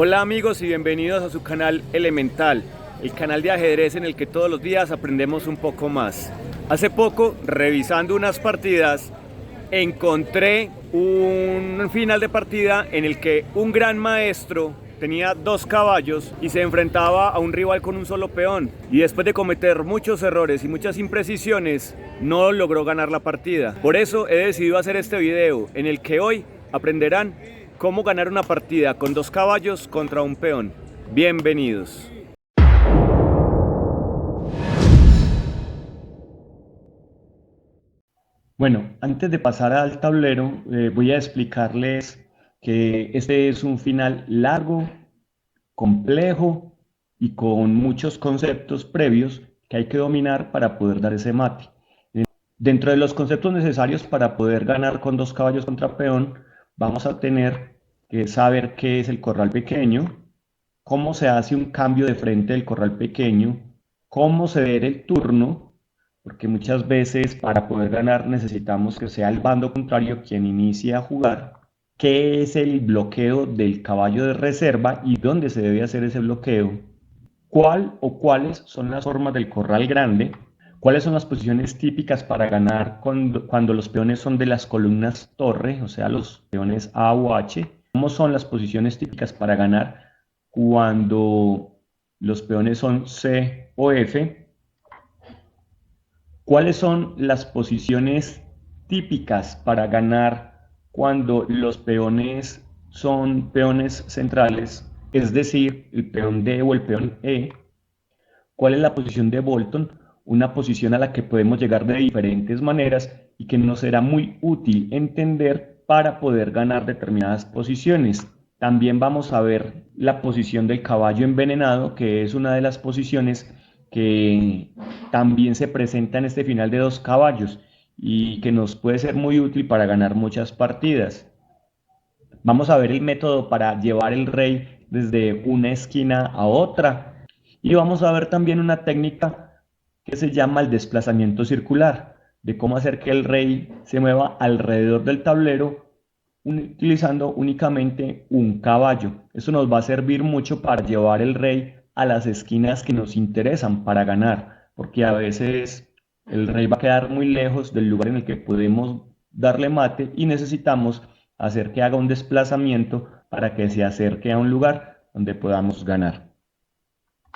Hola amigos y bienvenidos a su canal Elemental, el canal de ajedrez en el que todos los días aprendemos un poco más. Hace poco, revisando unas partidas, encontré un final de partida en el que un gran maestro tenía dos caballos y se enfrentaba a un rival con un solo peón, y después de cometer muchos errores y muchas imprecisiones no logró ganar la partida. Por eso he decidido hacer este video en el que hoy aprenderán cómo ganar una partida con dos caballos contra un peón. Bienvenidos. Bueno, antes de pasar al tablero, voy a explicarles que este es un final largo, complejo y con muchos conceptos previos que hay que dominar para poder dar ese mate. Dentro de los conceptos necesarios para poder ganar con dos caballos contra peón, vamos a tener que saber qué es el corral pequeño, cómo se hace un cambio de frente del corral pequeño, cómo ceder el turno, porque muchas veces para poder ganar necesitamos que sea el bando contrario quien inicie a jugar, qué es el bloqueo del caballo de reserva y dónde se debe hacer ese bloqueo, cuál o cuáles son las formas del corral grande, cuáles son las posiciones típicas para ganar cuando los peones son de las columnas torre, o sea, los peones A o H, cómo son las posiciones típicas para ganar cuando los peones son C o F, cuáles son las posiciones típicas para ganar cuando los peones son peones centrales, es decir, el peón D o el peón E, cuál es la posición de Bolton, una posición a la que podemos llegar de diferentes maneras y que nos será muy útil entender para poder ganar determinadas posiciones. También vamos a ver la posición del caballo envenenado, que es una de las posiciones que también se presenta en este final de dos caballos y que nos puede ser muy útil para ganar muchas partidas. Vamos a ver el método para llevar el rey desde una esquina a otra. Y vamos a ver también una técnica que se llama el desplazamiento circular, de cómo hacer que el rey se mueva alrededor del tablero utilizando únicamente un caballo. Eso nos va a servir mucho para llevar el rey a las esquinas que nos interesan para ganar, porque a veces el rey va a quedar muy lejos del lugar en el que podemos darle mate y necesitamos hacer que haga un desplazamiento para que se acerque a un lugar donde podamos ganar.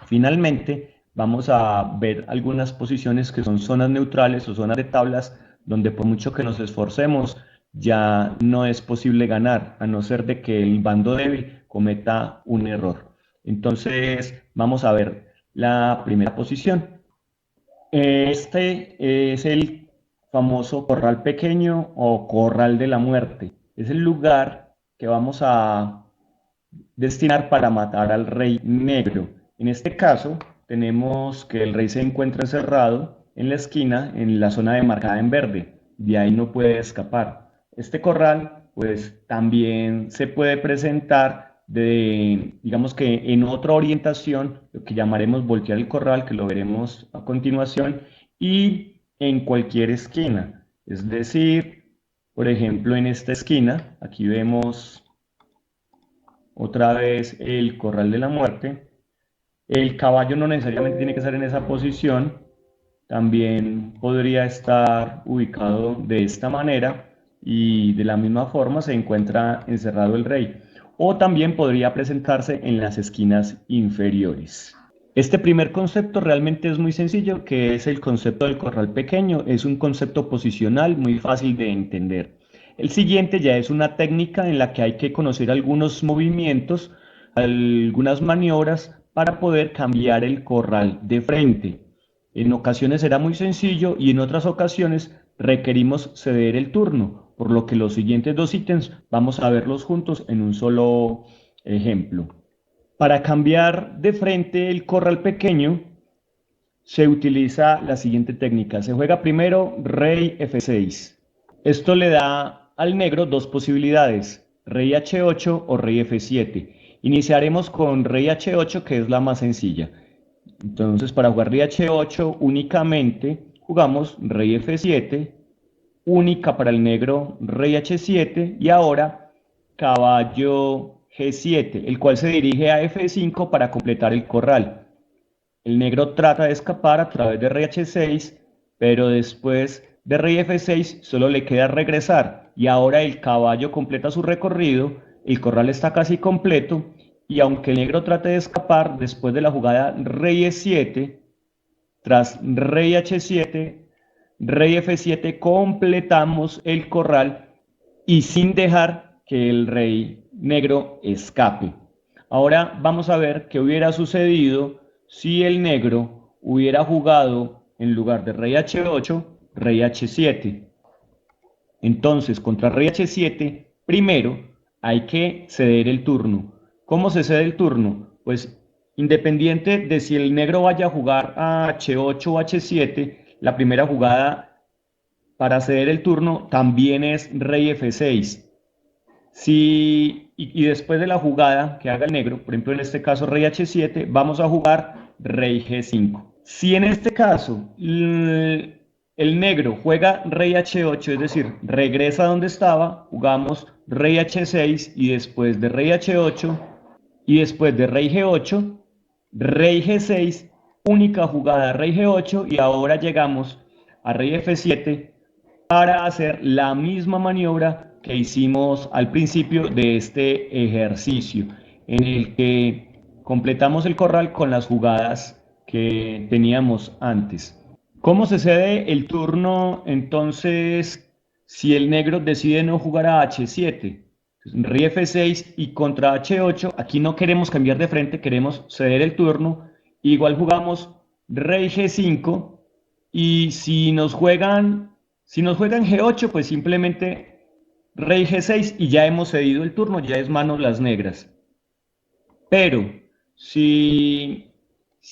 Finalmente, vamos a ver algunas posiciones que son zonas neutrales o zonas de tablas donde por mucho que nos esforcemos ya no es posible ganar, a no ser de que el bando débil cometa un error. Entonces, vamos a ver la primera posición. Este es el famoso corral pequeño o corral de la muerte. Es el lugar que vamos a destinar para matar al rey negro. En este caso, tenemos que el rey se encuentra encerrado en la esquina, en la zona demarcada en verde. De ahí no puede escapar. Este corral, pues también se puede presentar digamos que en otra orientación, lo que llamaremos voltear el corral, que lo veremos a continuación, y en cualquier esquina. Es decir, por ejemplo, en esta esquina, aquí vemos otra vez el corral de la muerte. El caballo no necesariamente tiene que estar en esa posición, también podría estar ubicado de esta manera y de la misma forma se encuentra encerrado el rey. O también podría presentarse en las esquinas inferiores. Este primer concepto realmente es muy sencillo, que es el concepto del corral pequeño. Es un concepto posicional muy fácil de entender. El siguiente ya es una técnica en la que hay que conocer algunos movimientos, algunas maniobras para poder cambiar el corral de frente. En ocasiones será muy sencillo y en otras ocasiones requerimos ceder el turno, por lo que los siguientes dos ítems vamos a verlos juntos en un solo ejemplo. Para cambiar de frente el corral pequeño se utiliza la siguiente técnica. Se juega primero rey F6. Esto le da al negro dos posibilidades, rey H8 o rey F7. Iniciaremos con rey H8, que es la más sencilla. Entonces, para jugar rey H8 únicamente jugamos rey F7, única para el negro rey H7 y ahora caballo G7, el cual se dirige a F5 para completar el corral. El negro trata de escapar a través de rey H6, pero después de rey F6 solo le queda regresar y ahora el caballo completa su recorrido, el corral está casi completo y aunque el negro trate de escapar después de la jugada rey E7, tras rey H7, rey F7 completamos el corral y sin dejar que el rey negro escape. Ahora vamos a ver qué hubiera sucedido si el negro hubiera jugado en lugar de rey H8, rey H7. Entonces, contra rey H7, primero hay que ceder el turno. ¿Cómo se cede el turno? Pues independiente de si el negro vaya a jugar a H8 o H7, la primera jugada para ceder el turno también es rey F6. Y después de la jugada que haga el negro, por ejemplo en este caso rey H7, vamos a jugar rey G5. Si en este caso el negro juega rey H8, es decir, regresa donde estaba, jugamos rey H6 y después de rey H8 y después de rey G8, rey G6, única jugada rey G8 y ahora llegamos a rey F7 para hacer la misma maniobra que hicimos al principio de este ejercicio, en el que completamos el corral con las jugadas que teníamos antes. ¿Cómo se cede el turno entonces si el negro decide no jugar a H7? Rey F6 y contra H8, aquí no queremos cambiar de frente, queremos ceder el turno. Igual jugamos Rey G5 y si nos juegan G8, pues simplemente Rey G6 y ya hemos cedido el turno, ya es manos las negras. Pero si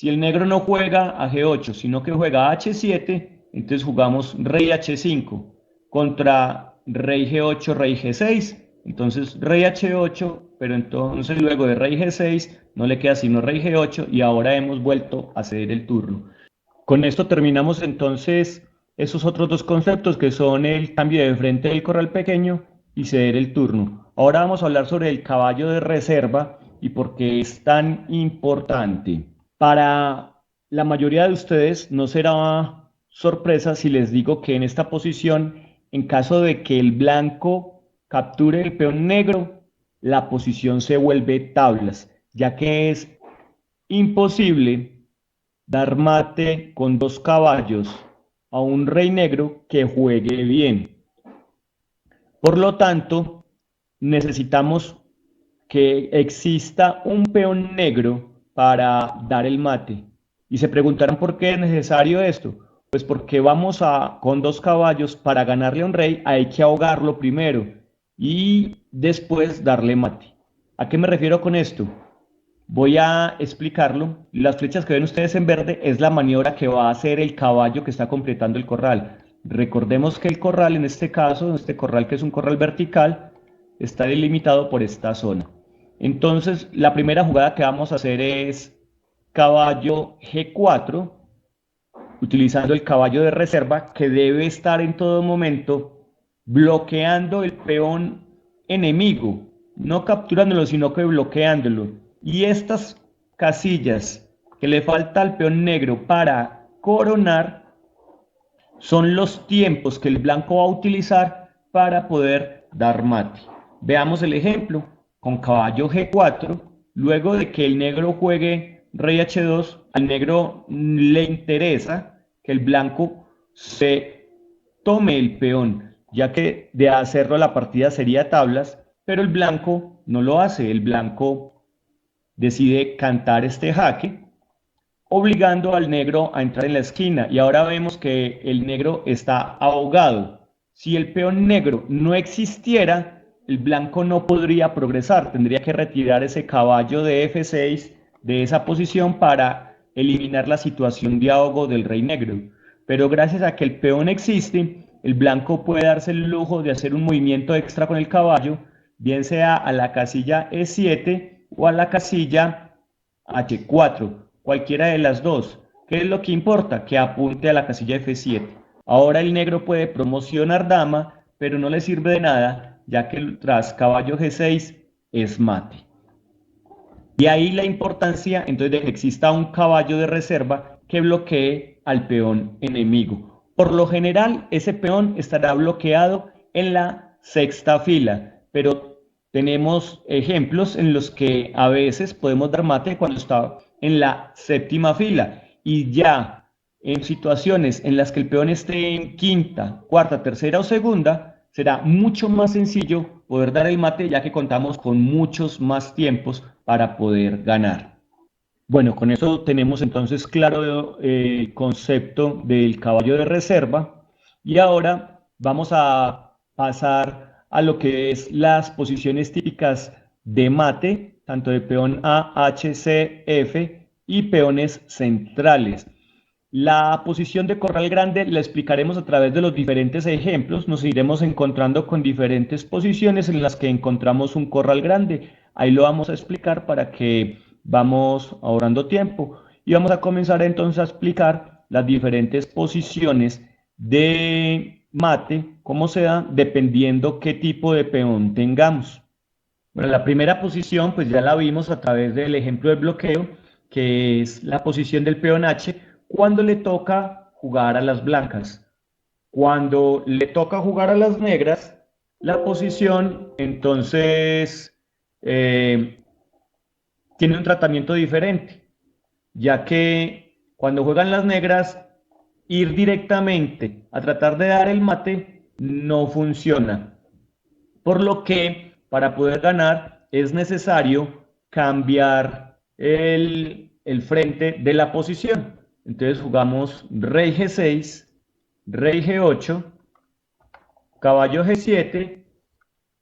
el negro no juega a G8, sino que juega a H7, entonces jugamos Rey H5 contra Rey G8, Rey G6. Entonces Rey H8, pero entonces luego de Rey G6 no le queda sino Rey G8 y ahora hemos vuelto a ceder el turno. Con esto terminamos entonces esos otros dos conceptos que son el cambio de frente del corral pequeño y ceder el turno. Ahora vamos a hablar sobre el caballo de reserva y por qué es tan importante. Para la mayoría de ustedes no será sorpresa si les digo que en esta posición, en caso de que el blanco capture el peón negro, la posición se vuelve tablas, ya que es imposible dar mate con dos caballos a un rey negro que juegue bien. Por lo tanto, necesitamos que exista un peón negro para dar el mate. Y se preguntarán por qué es necesario esto. Pues porque con dos caballos, para ganarle a un rey hay que ahogarlo primero y después darle mate. ¿A qué me refiero con esto? Voy a explicarlo. Las flechas que ven ustedes en verde es la maniobra que va a hacer el caballo que está completando el corral. Recordemos que el corral, en este caso, este corral que es un corral vertical, está delimitado por esta zona. Entonces, la primera jugada que vamos a hacer es caballo G4, utilizando el caballo de reserva que debe estar en todo momento bloqueando el peón enemigo, no capturándolo, sino que bloqueándolo. Y estas casillas que le falta al peón negro para coronar son los tiempos que el blanco va a utilizar para poder dar mate. Veamos el ejemplo con caballo G4. Luego de que el negro juegue rey H2, al negro le interesa que el blanco se tome el peón, ya que de hacerlo la partida sería tablas, pero el blanco no lo hace. El blanco decide cantar este jaque, obligando al negro a entrar en la esquina. Y ahora vemos que el negro está ahogado. Si el peón negro no existiera, el blanco no podría progresar. Tendría que retirar ese caballo de F6 de esa posición para eliminar la situación de ahogo del rey negro. Pero gracias a que el peón existe, el blanco puede darse el lujo de hacer un movimiento extra con el caballo, bien sea a la casilla E7 o a la casilla H4, cualquiera de las dos. ¿Qué es lo que importa? Que apunte a la casilla F7. Ahora el negro puede promocionar dama, pero no le sirve de nada, ya que tras caballo G6 es mate. Y ahí la importancia entonces de que exista un caballo de reserva que bloquee al peón enemigo. Por lo general, ese peón estará bloqueado en la sexta fila, pero tenemos ejemplos en los que a veces podemos dar mate cuando está en la séptima fila y ya en situaciones en las que el peón esté en quinta, cuarta, tercera o segunda, será mucho más sencillo poder dar el mate ya que contamos con muchos más tiempos para poder ganar. Bueno, con eso tenemos entonces claro el concepto del caballo de reserva y ahora vamos a pasar a lo que es las posiciones típicas de mate, tanto de peón A, H, C, F y peones centrales. La posición de corral grande la explicaremos a través de los diferentes ejemplos. Nos iremos encontrando con diferentes posiciones en las que encontramos un corral grande. Ahí lo vamos a explicar para que vamos ahorrando tiempo. Y vamos a comenzar entonces a explicar las diferentes posiciones de mate, cómo se dan dependiendo qué tipo de peón tengamos. Bueno, la primera posición pues ya la vimos a través del ejemplo de bloqueo, que es la posición del peón H cuando le toca jugar a las blancas. Cuando le toca jugar a las negras, la posición entonces tiene un tratamiento diferente, ya que cuando juegan las negras, ir directamente a tratar de dar el mate no funciona. Por lo que para poder ganar es necesario cambiar el frente de la posición. Entonces jugamos rey G6, rey G8, caballo G7,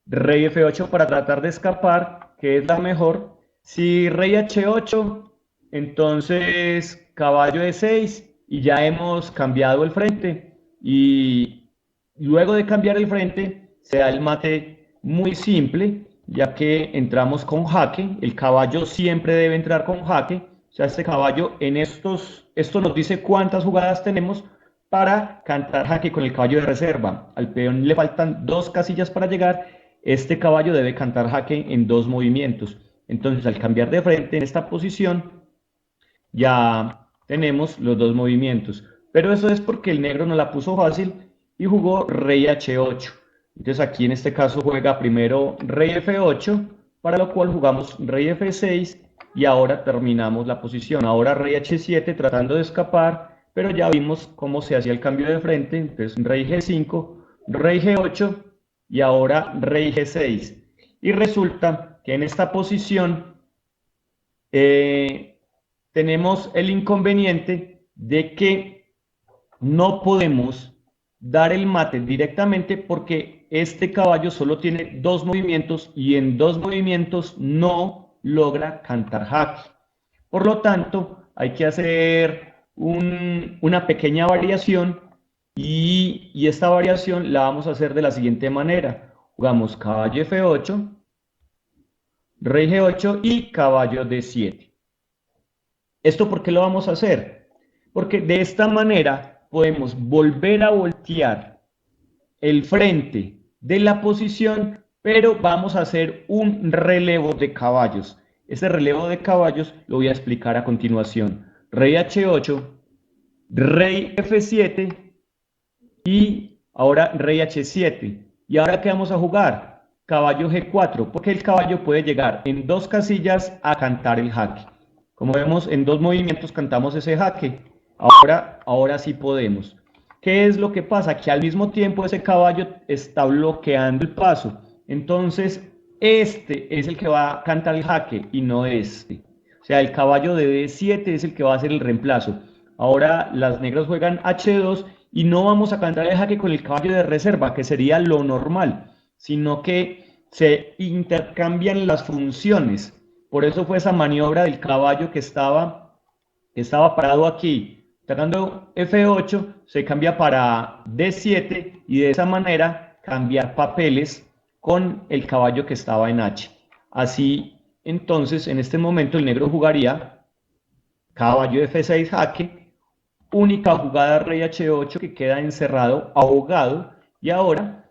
rey F8 para tratar de escapar, que es la mejor. Si rey H8, entonces caballo E6 y ya hemos cambiado el frente. Y luego de cambiar el frente, se da el mate muy simple, ya que entramos con jaque. El caballo siempre debe entrar con jaque. O sea, este caballo esto nos dice cuántas jugadas tenemos para cantar jaque con el caballo de reserva. Al peón le faltan 2 casillas para llegar. Este caballo debe cantar jaque en 2 movimientos. Entonces, al cambiar de frente en esta posición, ya tenemos los 2 movimientos. Pero eso es porque el negro no la puso fácil y jugó rey H8. Entonces aquí en este caso juega primero rey F8, para lo cual jugamos rey F6 y ahora terminamos la posición. Ahora rey H7 tratando de escapar, pero ya vimos cómo se hacía el cambio de frente. Entonces rey G5, rey G8 y ahora rey G6. Y resulta que en esta posición tenemos el inconveniente de que no podemos dar el mate directamente porque este caballo solo tiene 2 movimientos y en 2 movimientos no logra cantar jaque. Por lo tanto, hay que hacer una pequeña variación y esta variación la vamos a hacer de la siguiente manera. Jugamos caballo F8, rey G8 y caballo D7. ¿Esto por qué lo vamos a hacer? Porque de esta manera podemos volver a voltear el frente de la posición, pero vamos a hacer un relevo de caballos. Ese relevo de caballos lo voy a explicar a continuación. Rey H8, rey F7 y ahora rey H7. ¿Y ahora qué vamos a jugar? Caballo G4, porque el caballo puede llegar en 2 casillas a cantar el jaque. Como vemos, en 2 movimientos cantamos ese jaque. Ahora sí podemos. ¿Qué es lo que pasa? Que al mismo tiempo ese caballo está bloqueando el paso. Entonces, este es el que va a cantar el jaque y no este. O sea, el caballo de D7 es el que va a hacer el reemplazo. Ahora las negras juegan H2 y no vamos a cantar el jaque con el caballo de reserva, que sería lo normal, sino que se intercambian las funciones. Por eso fue esa maniobra del caballo que estaba parado aquí. Sacando F8 se cambia para D7 y de esa manera cambiar papeles con el caballo que estaba en H. Así, entonces, en este momento el negro jugaría caballo F6 jaque, única jugada rey H8 que queda encerrado, ahogado, y ahora,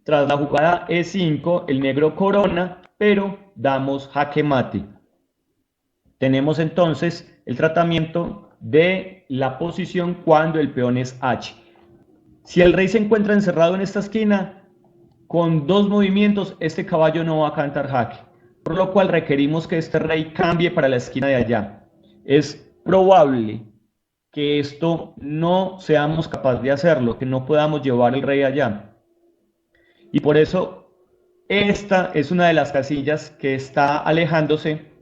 tras la jugada E5, el negro corona, pero damos jaque mate. tenemos entonces el tratamiento de la posición cuando el peón es H. Si el rey se encuentra encerrado en esta esquina, con 2 movimientos este caballo no va a cantar jaque, por lo cual requerimos que este rey cambie para la esquina de allá. Es probable que esto no seamos capaces de hacerlo, que no podamos llevar el rey allá. Y por eso esta es una de las casillas que está alejándose,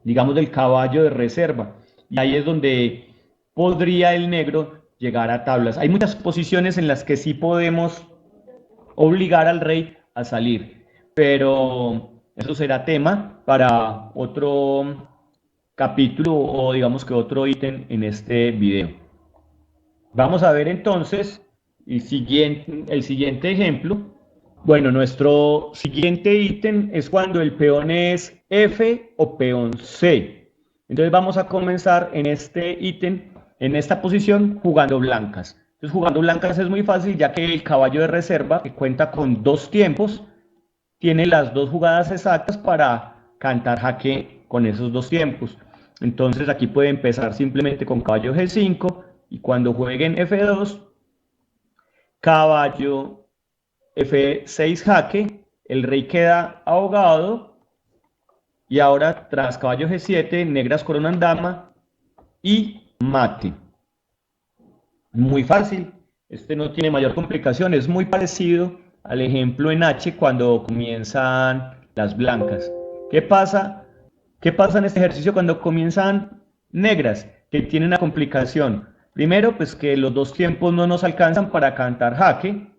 digamos, del caballo de reserva. Y ahí es donde podría el negro llegar a tablas. Hay muchas posiciones en las que sí podemos obligar al rey a salir, pero eso será tema para otro capítulo o digamos que otro ítem en este video. Vamos a ver entonces el siguiente ejemplo. Bueno, nuestro siguiente ítem es cuando el peón es F o peón C. Entonces vamos a comenzar en este ítem, en esta posición, jugando blancas. Entonces jugando blancas es muy fácil, ya que el caballo de reserva, que cuenta con 2 tiempos, tiene las 2 jugadas exactas para cantar jaque con esos 2 tiempos. Entonces aquí puede empezar simplemente con caballo G5 y cuando jueguen F2, caballo F6 jaque, el rey queda ahogado y ahora tras caballo G7, negras coronan dama y mate. Muy fácil, este no tiene mayor complicación, es muy parecido al ejemplo en H cuando comienzan las blancas. ¿Qué pasa? ¿Qué pasa en este ejercicio cuando comienzan negras? Que tiene una complicación. Primero, pues que los 2 tiempos no nos alcanzan para cantar jaque,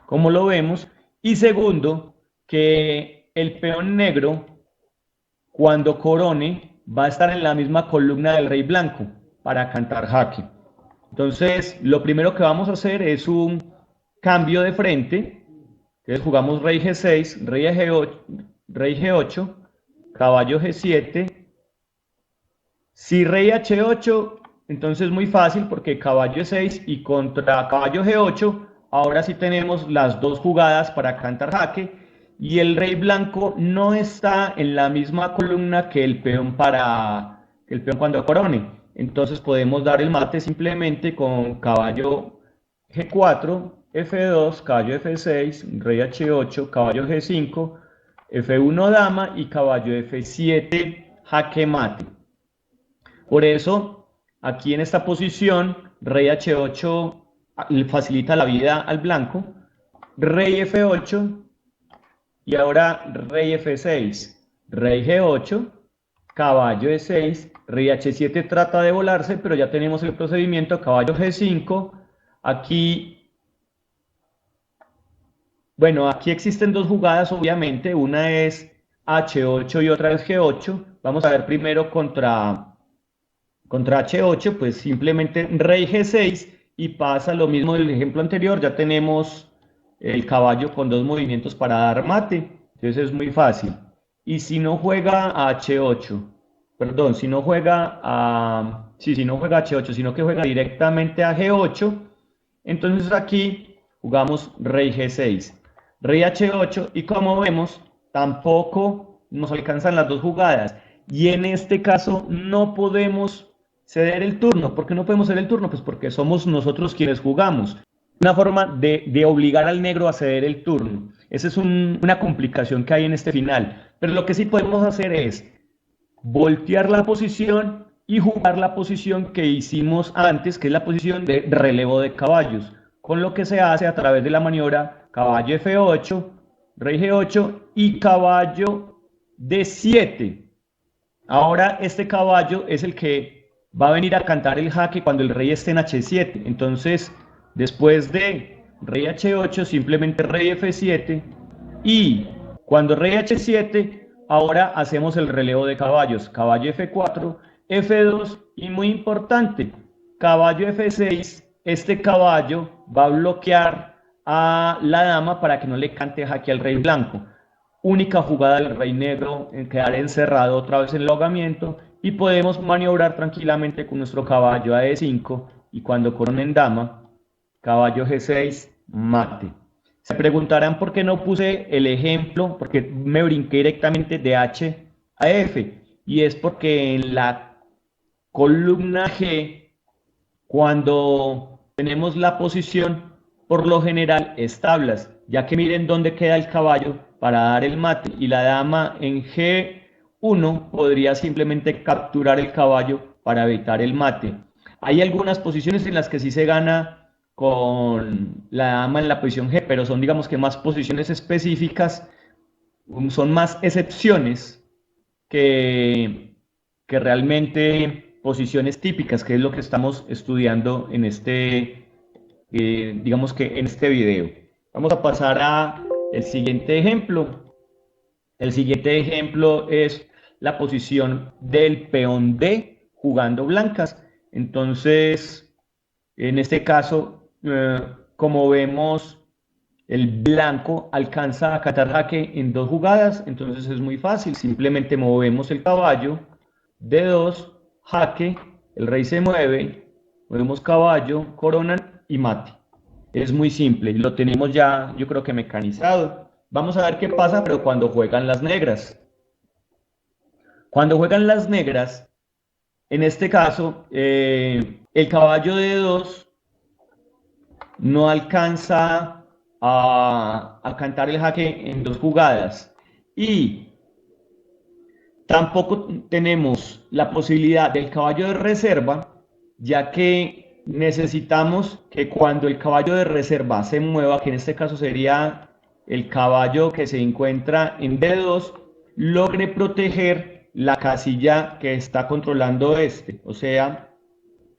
como lo vemos. Y segundo, que el peón negro, cuando corone, va a estar en la misma columna del rey blanco para cantar jaque. Entonces, lo primero que vamos a hacer es un cambio de frente. Entonces jugamos rey G6, rey G8, caballo G7. Si rey H8, entonces muy fácil porque caballo E6 y contra caballo G8, ahora sí tenemos las 2 jugadas para cantar jaque y el rey blanco no está en la misma columna que el peón cuando corone. Entonces podemos dar el mate simplemente con caballo G4, F2, caballo F6, rey H8, caballo G5, F1 dama y caballo F7 jaque mate. Por eso, aquí en esta posición, rey H8 le facilita la vida al blanco, rey F8 y ahora rey F6, rey G8, caballo E6, rey H7 trata de volarse, pero ya tenemos el procedimiento, caballo G5, aquí, bueno, aquí existen 2 jugadas obviamente, una es H8 y otra es G8, vamos a ver primero contra H8, pues simplemente rey G6 y pasa lo mismo del ejemplo anterior, ya tenemos el caballo con 2 movimientos para dar mate, entonces es muy fácil. Y si no juega a H8, perdón, si no juega a H8, sino que juega directamente a G8, entonces aquí jugamos rey G6, rey H8 y como vemos tampoco nos alcanzan las 2 jugadas y en este caso no podemos ceder el turno. ¿Por qué no podemos ceder el turno? Pues porque somos nosotros quienes jugamos. Una forma de obligar al negro a ceder el turno. Esa es una complicación que hay en este final. Pero lo que sí podemos hacer es voltear la posición y jugar la posición que hicimos antes, que es la posición de relevo de caballos, con lo que se hace a través de la maniobra caballo F8, rey G8 y caballo D7. Ahora este caballo es el que va a venir a cantar el jaque cuando el rey esté en H7. Entonces, después de rey H8, simplemente rey F7 y cuando rey H7, ahora hacemos el relevo de caballos, caballo F4, F2 y muy importante, caballo F6, este caballo va a bloquear a la dama para que no le cante jaque al rey blanco. Única jugada del rey negro en quedar encerrado otra vez en el ahogamiento y podemos maniobrar tranquilamente con nuestro caballo a E5 y cuando coronen dama, caballo G6, mate. Se preguntarán por qué no puse el ejemplo, porque me brinqué directamente de H a F. y es porque en la columna G, cuando tenemos la posición, por lo general es tablas, ya que miren dónde queda el caballo para dar el mate, y la dama en G1 podría simplemente capturar el caballo para evitar el mate. Hay algunas posiciones en las que sí se gana con la dama en la posición G, pero son, digamos, que más posiciones específicas, son más excepciones que realmente posiciones típicas, que es lo que estamos estudiando en digamos, que en este video. Vamos a pasar a el siguiente ejemplo. El siguiente ejemplo es la posición del peón D jugando blancas. Entonces, en este caso, como vemos, el blanco alcanza a catar jaque en 2 jugadas, entonces es muy fácil, simplemente movemos el caballo, D2, jaque, el rey se mueve, movemos caballo, coronan y mate. Es muy simple y lo tenemos ya, yo creo que mecanizado. Vamos a ver qué pasa, pero cuando juegan las negras. Cuando juegan las negras, en este caso, el caballo D2 no alcanza a cantar el jaque en 2 jugadas, y tampoco tenemos la posibilidad del caballo de reserva, ya que necesitamos que cuando el caballo de reserva se mueva, que en este caso sería el caballo que se encuentra en D2, logre proteger la casilla que está controlando o sea,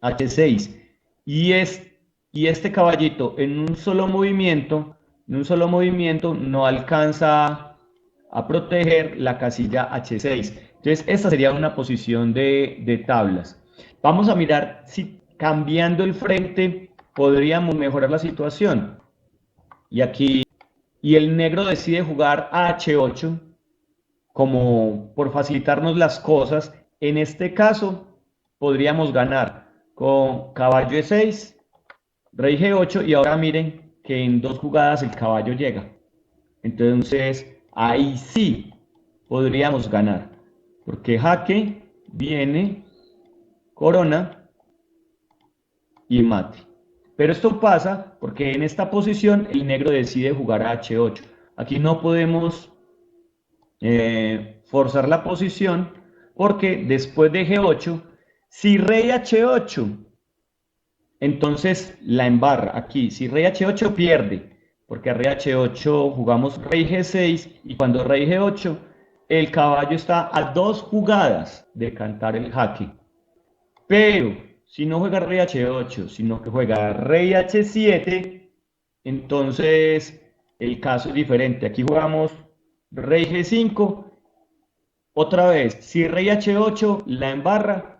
H6. Y, y este caballito en un solo movimiento, no alcanza a proteger la casilla H6. Entonces, esta sería una posición de tablas. Vamos a mirar si cambiando el frente podríamos mejorar la situación. Y aquí, y el negro decide jugar a H8 como por facilitarnos las cosas. En este caso, podríamos ganar con caballo E6, rey G8, y ahora miren que en 2 jugadas el caballo llega. Entonces, ahí sí podríamos ganar, porque jaque viene, corona y mate. Pero esto pasa porque en esta posición el negro decide jugar a H8. Aquí no podemos forzar la posición, porque después de G8, si rey H8, entonces la embarra aquí. Si rey H8 pierde, porque a rey H8 jugamos rey G6, y cuando rey G8, el caballo está a 2 jugadas de cantar el jaque. Pero si no juega rey H8, sino que juega rey H7, entonces el caso es diferente. Aquí jugamos rey G5, otra vez, si rey H8 la embarra,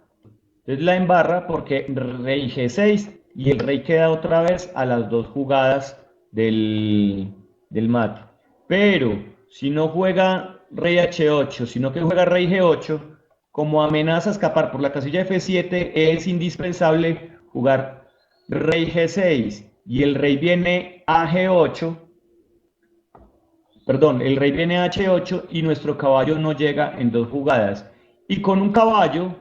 entonces la embarra porque rey G6, y el rey queda otra vez a las 2 jugadas del mate. Pero si no juega rey H8, sino que juega rey G8, como amenaza a escapar por la casilla F7, es indispensable jugar rey G6, y el rey viene a G8, perdón, el rey viene a H8 y nuestro caballo no llega en 2 jugadas. Y con un caballo,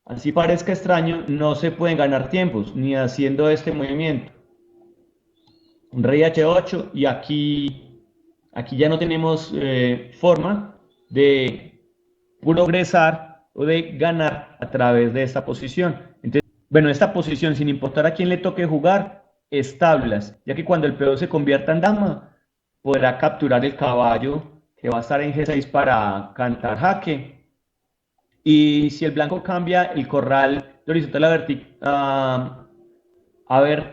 así parezca extraño, no se pueden ganar tiempos, ni haciendo este movimiento. Un rey H8, y aquí ya no tenemos forma de progresar o de ganar a través de esta posición. Entonces, bueno, esta posición, sin importar a quién le toque jugar, es tablas, ya que cuando el peón se convierta en dama, podrá capturar el caballo que va a estar en G6 para cantar jaque. Y si el blanco cambia el corral de horizontal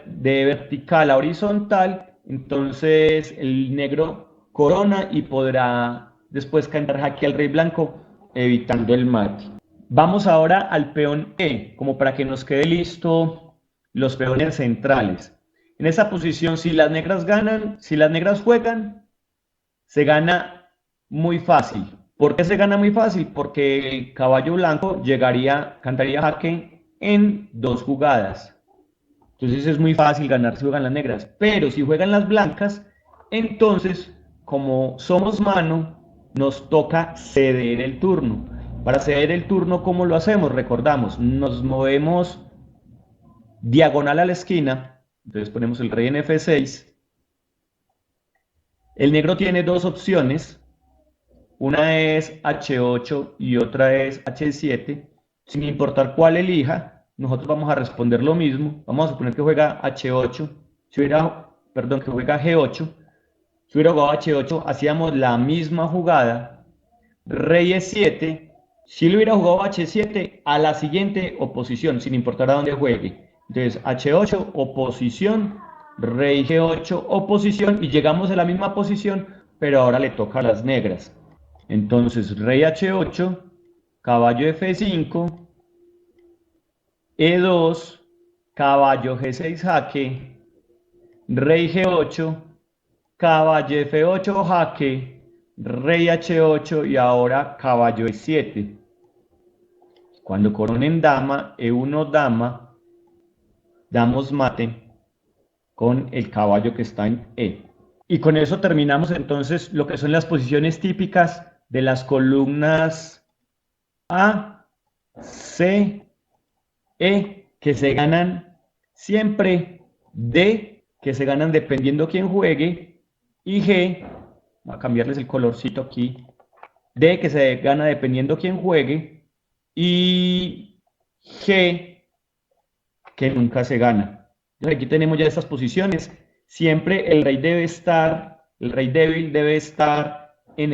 de vertical a horizontal, entonces el negro corona y podrá después cantar jaque al rey blanco, evitando el mate. Vamos ahora al peón E, como para que nos quede listo los peones centrales. En esa posición, si las negras ganan, si las negras juegan, se gana muy fácil. ¿Por qué se gana muy fácil? Porque el caballo blanco cantaría jaque en 2 jugadas. Entonces es muy fácil ganar si juegan las negras. Pero si juegan las blancas, entonces, como somos mano, nos toca ceder el turno. Para ceder el turno, ¿cómo lo hacemos? Recordamos, nos movemos diagonal a la esquina, entonces ponemos el rey en F6. El negro tiene dos opciones, una es H8 y otra es H7. Sin importar cuál elija, nosotros vamos a responder lo mismo. Vamos a suponer que juega H8, que juega G8. Si hubiera jugado H8, hacíamos la misma jugada, rey E7. Si le hubiera jugado H7 a la siguiente oposición, sin importar a dónde juegue. Entonces, H8, oposición, rey G8, oposición, y llegamos a la misma posición, pero ahora le toca a las negras. Entonces, rey H8, caballo F5, E2, caballo G6 jaque, rey G8, caballo F8 jaque, rey H8 y ahora caballo E7. Cuando coronen dama, E1 dama, damos mate con el caballo que está en E. Y con eso terminamos entonces lo que son las posiciones típicas de las columnas A, C, E, que se ganan siempre, D, que se ganan dependiendo quién juegue, y G, voy a cambiarles el colorcito aquí, D, que se gana dependiendo quién juegue, y G, que nunca se gana. Entonces aquí tenemos ya estas posiciones. Siempre el rey débil debe estar en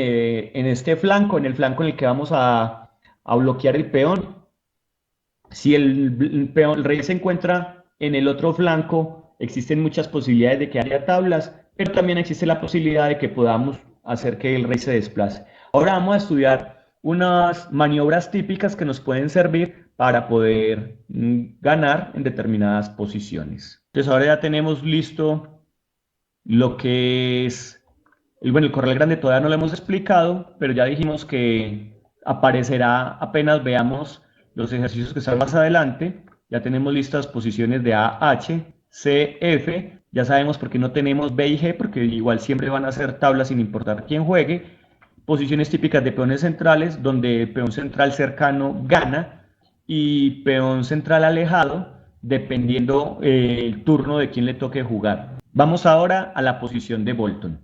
este flanco, en el flanco en el que vamos a bloquear el peón. Si el rey se encuentra en el otro flanco, existen muchas posibilidades de que haya tablas, pero también existe la posibilidad de que podamos hacer que el rey se desplace. Ahora vamos a estudiar unas maniobras típicas que nos pueden servir para poder ganar en determinadas posiciones. Entonces ahora ya tenemos listo lo que es, el corral grande todavía no lo hemos explicado, pero ya dijimos que aparecerá apenas veamos los ejercicios que están más adelante. Ya tenemos listas posiciones de A, H, C, F. Ya sabemos por qué no tenemos B y G, porque igual siempre van a ser tablas sin importar quién juegue. Posiciones típicas de peones centrales, donde el peón central cercano gana y peón central alejado, dependiendo el turno de quién le toque jugar. Vamos ahora a la posición de Bolton.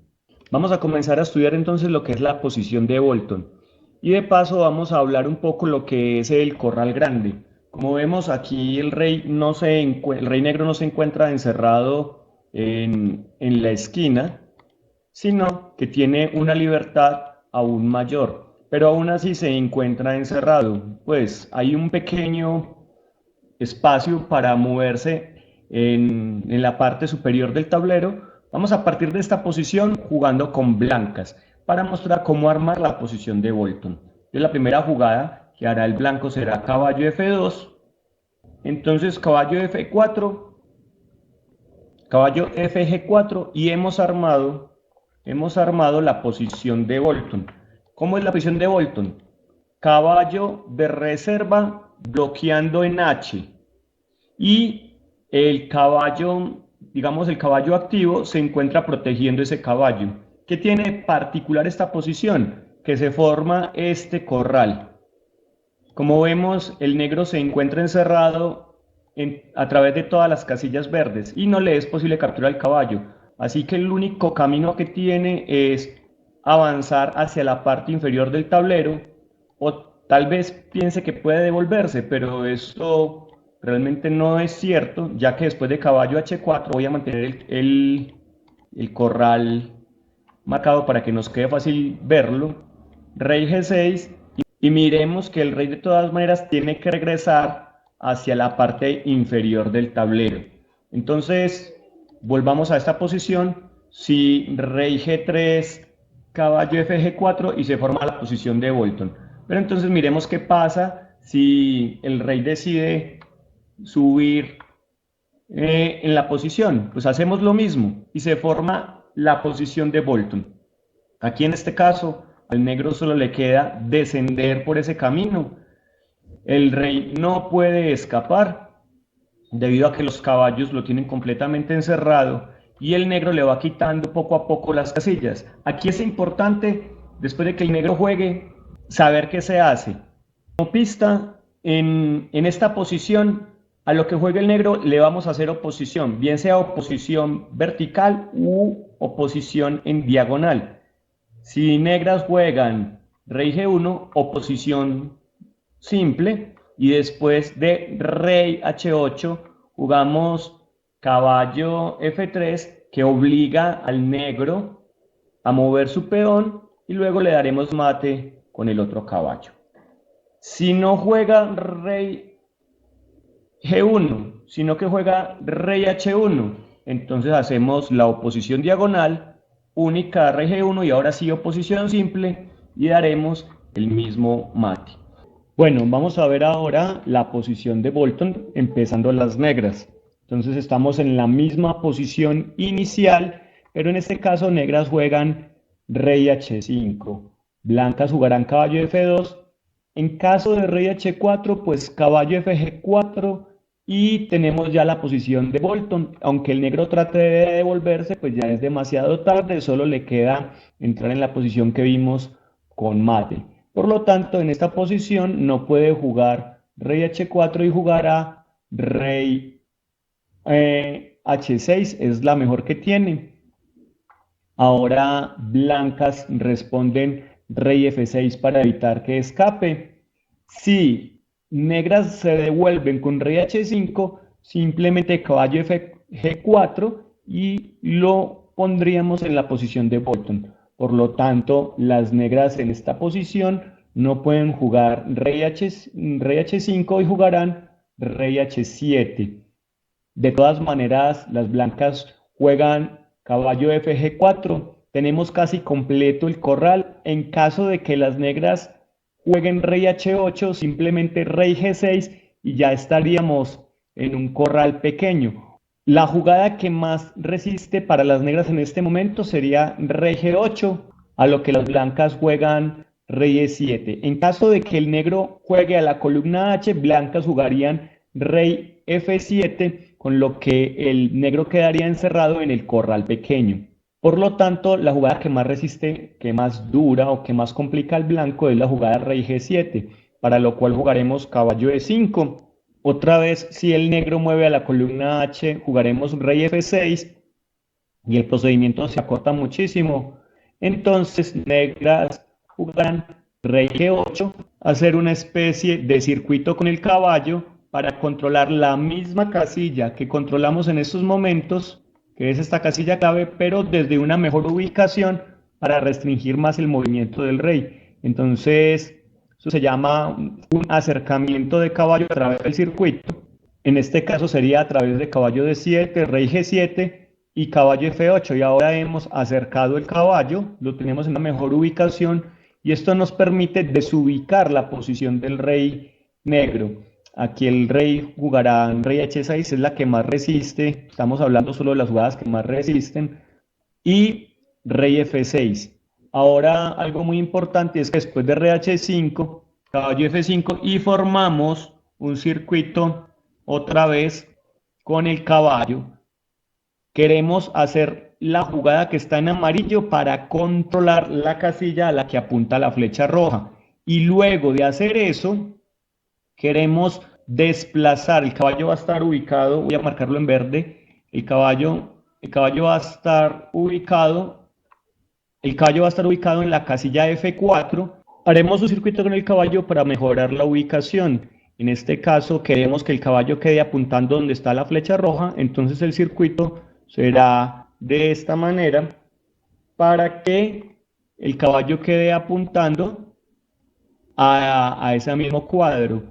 Vamos a comenzar a estudiar entonces lo que es la posición de Bolton. Y de paso vamos a hablar un poco lo que es el corral grande. Como vemos aquí el rey negro no se encuentra encerrado en la esquina, sino que tiene una libertad aún mayor, pero aún así se encuentra encerrado. Pues hay un pequeño espacio para moverse en la parte superior del tablero. Vamos a partir de esta posición jugando con blancas para mostrar cómo armar la posición de Bolton. Entonces, la primera jugada que hará el blanco será caballo F2, entonces caballo F4, caballo FG4 y hemos armado la posición de Bolton. ¿Cómo es la posición de Bolton? Caballo de reserva bloqueando en H y el caballo, digamos el caballo activo, se encuentra protegiendo ese caballo. ¿Qué tiene particular esta posición? Que se forma este corral. Como vemos, el negro se encuentra encerrado a través de todas las casillas verdes y no le es posible capturar el caballo. Así que el único camino que tiene es avanzar hacia la parte inferior del tablero, o tal vez piense que puede devolverse, pero esto realmente no es cierto, ya que después de caballo H4 voy a mantener el corral marcado para que nos quede fácil verlo. Rey G6 y miremos que el rey de todas maneras tiene que regresar hacia la parte inferior del tablero. Entonces volvamos a esta posición. Si rey G3, caballo FG4 y se forma la posición de Bolton. Pero entonces miremos qué pasa si el rey decide subir en la posición. Pues hacemos lo mismo y se forma la posición de Bolton. Aquí en este caso al negro solo le queda descender por ese camino. El rey no puede escapar debido a que los caballos lo tienen completamente encerrado y el negro le va quitando poco a poco las casillas. Aquí es importante, después de que el negro juegue, saber qué se hace. Como pista, en esta posición, a lo que juegue el negro le vamos a hacer oposición, bien sea oposición vertical u oposición en diagonal. Si negras juegan rey G1, oposición simple, y después de rey H8 jugamos caballo F3, que obliga al negro a mover su peón, y luego le daremos mate con el otro caballo. Si no juega rey G1, sino que juega rey H1, entonces hacemos la oposición diagonal única a rey G1 y ahora sí oposición simple y daremos el mismo mate. Bueno, vamos a ver ahora la posición de Bolton empezando las negras. Entonces estamos en la misma posición inicial, pero en este caso negras juegan rey H5, blancas jugarán caballo F2. En caso de rey H4, pues caballo FG4 y tenemos ya la posición de Bolton. Aunque el negro trate de devolverse, pues ya es demasiado tarde, solo le queda entrar en la posición que vimos con mate. Por lo tanto, en esta posición no puede jugar rey H4 y jugará rey H6, es la mejor que tiene. Ahora blancas responden rey F6 para evitar que escape. Si negras se devuelven con rey H5, simplemente caballo G4 y lo pondríamos en la posición de Bolton. Por lo tanto, las negras en esta posición no pueden jugar rey H5 y jugarán rey H7. De todas maneras, las blancas juegan caballo FG4. Tenemos casi completo el corral. En caso de que las negras jueguen rey H8, simplemente rey G6 y ya estaríamos en un corral pequeño. La jugada que más resiste para las negras en este momento sería rey G8, a lo que las blancas juegan rey E7. En caso de que el negro juegue a la columna H, blancas jugarían rey F7, con lo que el negro quedaría encerrado en el corral pequeño. Por lo tanto, la jugada que más resiste, que más dura o que más complica al blanco es la jugada rey G7, para lo cual jugaremos caballo E5. Otra vez, si el negro mueve a la columna H, jugaremos rey F6 y el procedimiento se acorta muchísimo. Entonces, negras jugarán rey G8, hacer una especie de circuito con el caballo para controlar la misma casilla que controlamos en estos momentos, que es esta casilla clave, pero desde una mejor ubicación para restringir más el movimiento del rey. Entonces, eso se llama un acercamiento de caballo a través del circuito. En este caso sería a través de caballo D7, rey G7 y caballo F8. Y ahora hemos acercado el caballo, lo tenemos en una mejor ubicación y esto nos permite desubicar la posición del rey negro. Aquí el rey jugará rey H6, es la que más resiste. Estamos hablando solo de las jugadas que más resisten. Y rey F6. Ahora algo muy importante es que después de rey H5, caballo F5 y formamos un circuito otra vez con el caballo. Queremos hacer la jugada que está en amarillo para controlar la casilla a la que apunta la flecha roja. Y luego de hacer eso, queremos desplazar. El caballo va a estar ubicado, voy a marcarlo en verde. El caballo va a estar ubicado. El caballo va a estar ubicado en la casilla F4. Haremos un circuito con el caballo para mejorar la ubicación. En este caso queremos que el caballo quede apuntando donde está la flecha roja, entonces el circuito será de esta manera para que el caballo quede apuntando a ese mismo cuadro.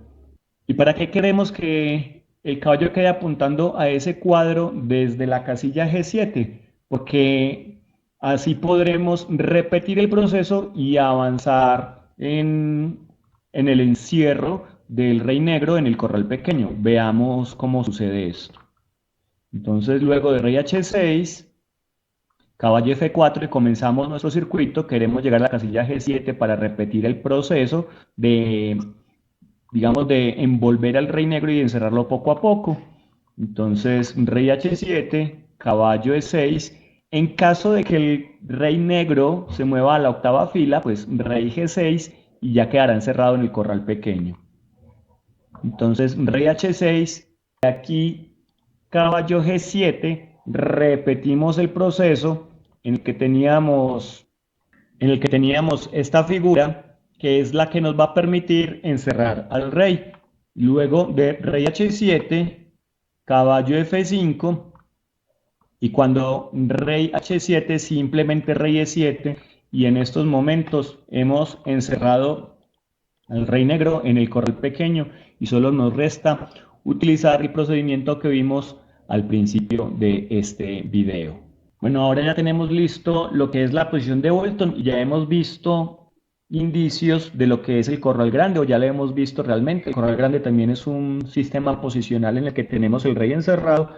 ¿Y para qué queremos que el caballo quede apuntando a ese cuadro desde la casilla G7? Porque así podremos repetir el proceso y avanzar en el encierro del rey negro en el corral pequeño. Veamos cómo sucede esto. Entonces, luego de rey H6, caballo F4 y comenzamos nuestro circuito. Queremos llegar a la casilla G7 para repetir el proceso de, digamos, de envolver al rey negro y encerrarlo poco a poco. Entonces, rey H7, caballo E6. En caso de que el rey negro se mueva a la octava fila, pues rey G6 y ya quedará encerrado en el corral pequeño. Entonces, rey H6, aquí caballo G7, repetimos el proceso en el que teníamos, esta figura, que es la que nos va a permitir encerrar al rey. Luego de rey H7, caballo F5, y cuando rey H7, simplemente rey E7, y en estos momentos hemos encerrado al rey negro en el corral pequeño y solo nos resta utilizar el procedimiento que vimos al principio de este video. Bueno, ahora ya tenemos listo lo que es la posición de Bolton y ya hemos visto indicios de lo que es el corral grande, o ya lo hemos visto realmente. El corral grande también es un sistema posicional en el que tenemos el rey encerrado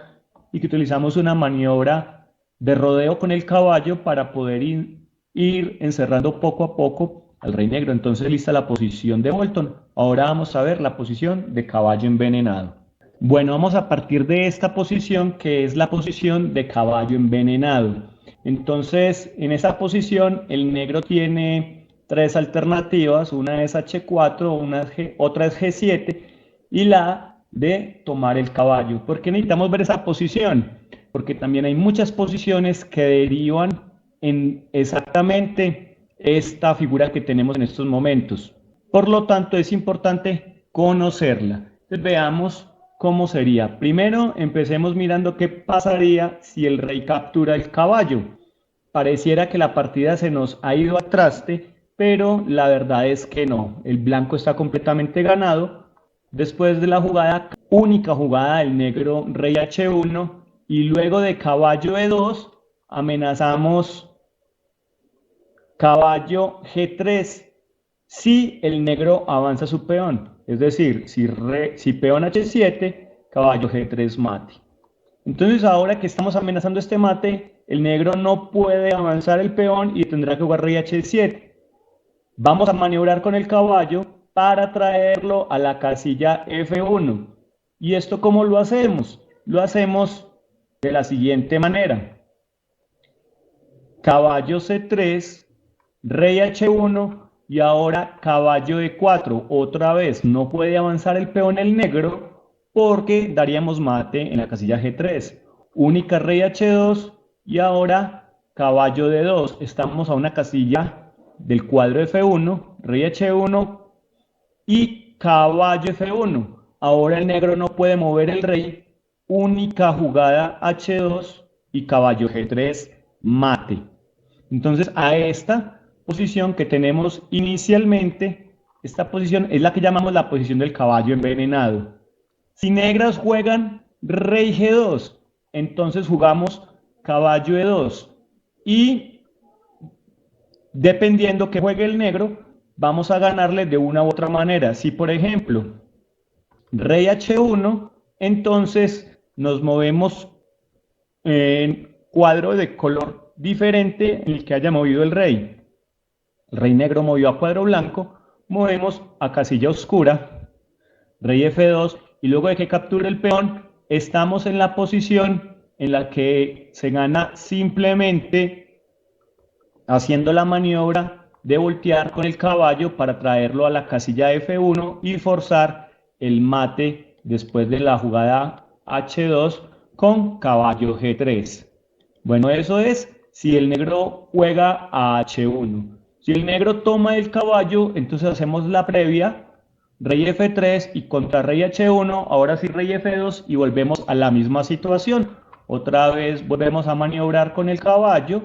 y que utilizamos una maniobra de rodeo con el caballo para poder ir encerrando poco a poco al rey negro. Entonces lista la posición de Bolton. Ahora vamos a ver la posición de caballo envenenado. Bueno, vamos a partir de esta posición, que es la posición de caballo envenenado. Entonces, en esta posición el negro tiene tres alternativas: una es H4, otra es G7 y la de tomar el caballo. ¿Por qué necesitamos ver esa posición? Porque también hay muchas posiciones que derivan en exactamente esta figura que tenemos en estos momentos. Por lo tanto, es importante conocerla. Entonces, veamos cómo sería. Primero, empecemos mirando qué pasaría si el rey captura el caballo. Pareciera que la partida se nos ha ido al traste, pero la verdad es que no. El blanco está completamente ganado. Después de la única jugada del negro, rey H1, y luego de caballo E2, amenazamos caballo G3 si el negro avanza su peón. Es decir, si peón H7, caballo G3 mate. Entonces, ahora que estamos amenazando este mate, el negro no puede avanzar el peón y tendrá que jugar rey H7. Vamos a maniobrar con el caballo para traerlo a la casilla F1. ¿Y esto cómo lo hacemos? Lo hacemos de la siguiente manera: caballo C3, rey H1 y ahora caballo E4. Otra vez no puede avanzar el peón el negro porque daríamos mate en la casilla G3. Única rey H2 y ahora caballo D2. Estamos a una casilla del cuadro F1, rey H1 y caballo F1. Ahora el negro no puede mover el rey. Única jugada H2 y caballo G3 mate. Entonces, a esta posición que tenemos inicialmente, esta posición es la que llamamos la posición del caballo envenenado. Si negras juegan rey G2, entonces jugamos caballo E2. Y dependiendo que juegue el negro, vamos a ganarle de una u otra manera. Si, por ejemplo, rey H1, entonces nos movemos en cuadro de color diferente en el que haya movido el rey. El rey negro movió a cuadro blanco, movemos a casilla oscura, rey F2, y luego de que capture el peón, estamos en la posición en la que se gana simplemente haciendo la maniobra de voltear con el caballo para traerlo a la casilla F1 y forzar el mate después de la jugada H2 con caballo G3. Bueno, eso es si el negro juega a H1. Si el negro toma el caballo, entonces hacemos la previa, rey F3 y contra rey H1, ahora sí rey F2 y volvemos a la misma situación. Otra vez volvemos a maniobrar con el caballo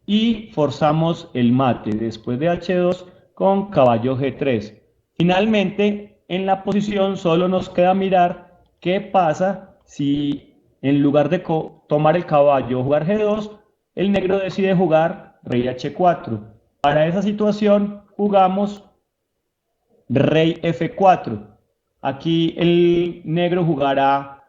y forzamos el mate después de H2 con caballo G3. Finalmente, en la posición solo nos queda mirar qué pasa si en lugar de tomar el caballo o jugar G2, el negro decide jugar rey H4. Para esa situación jugamos rey F4. Aquí el negro jugará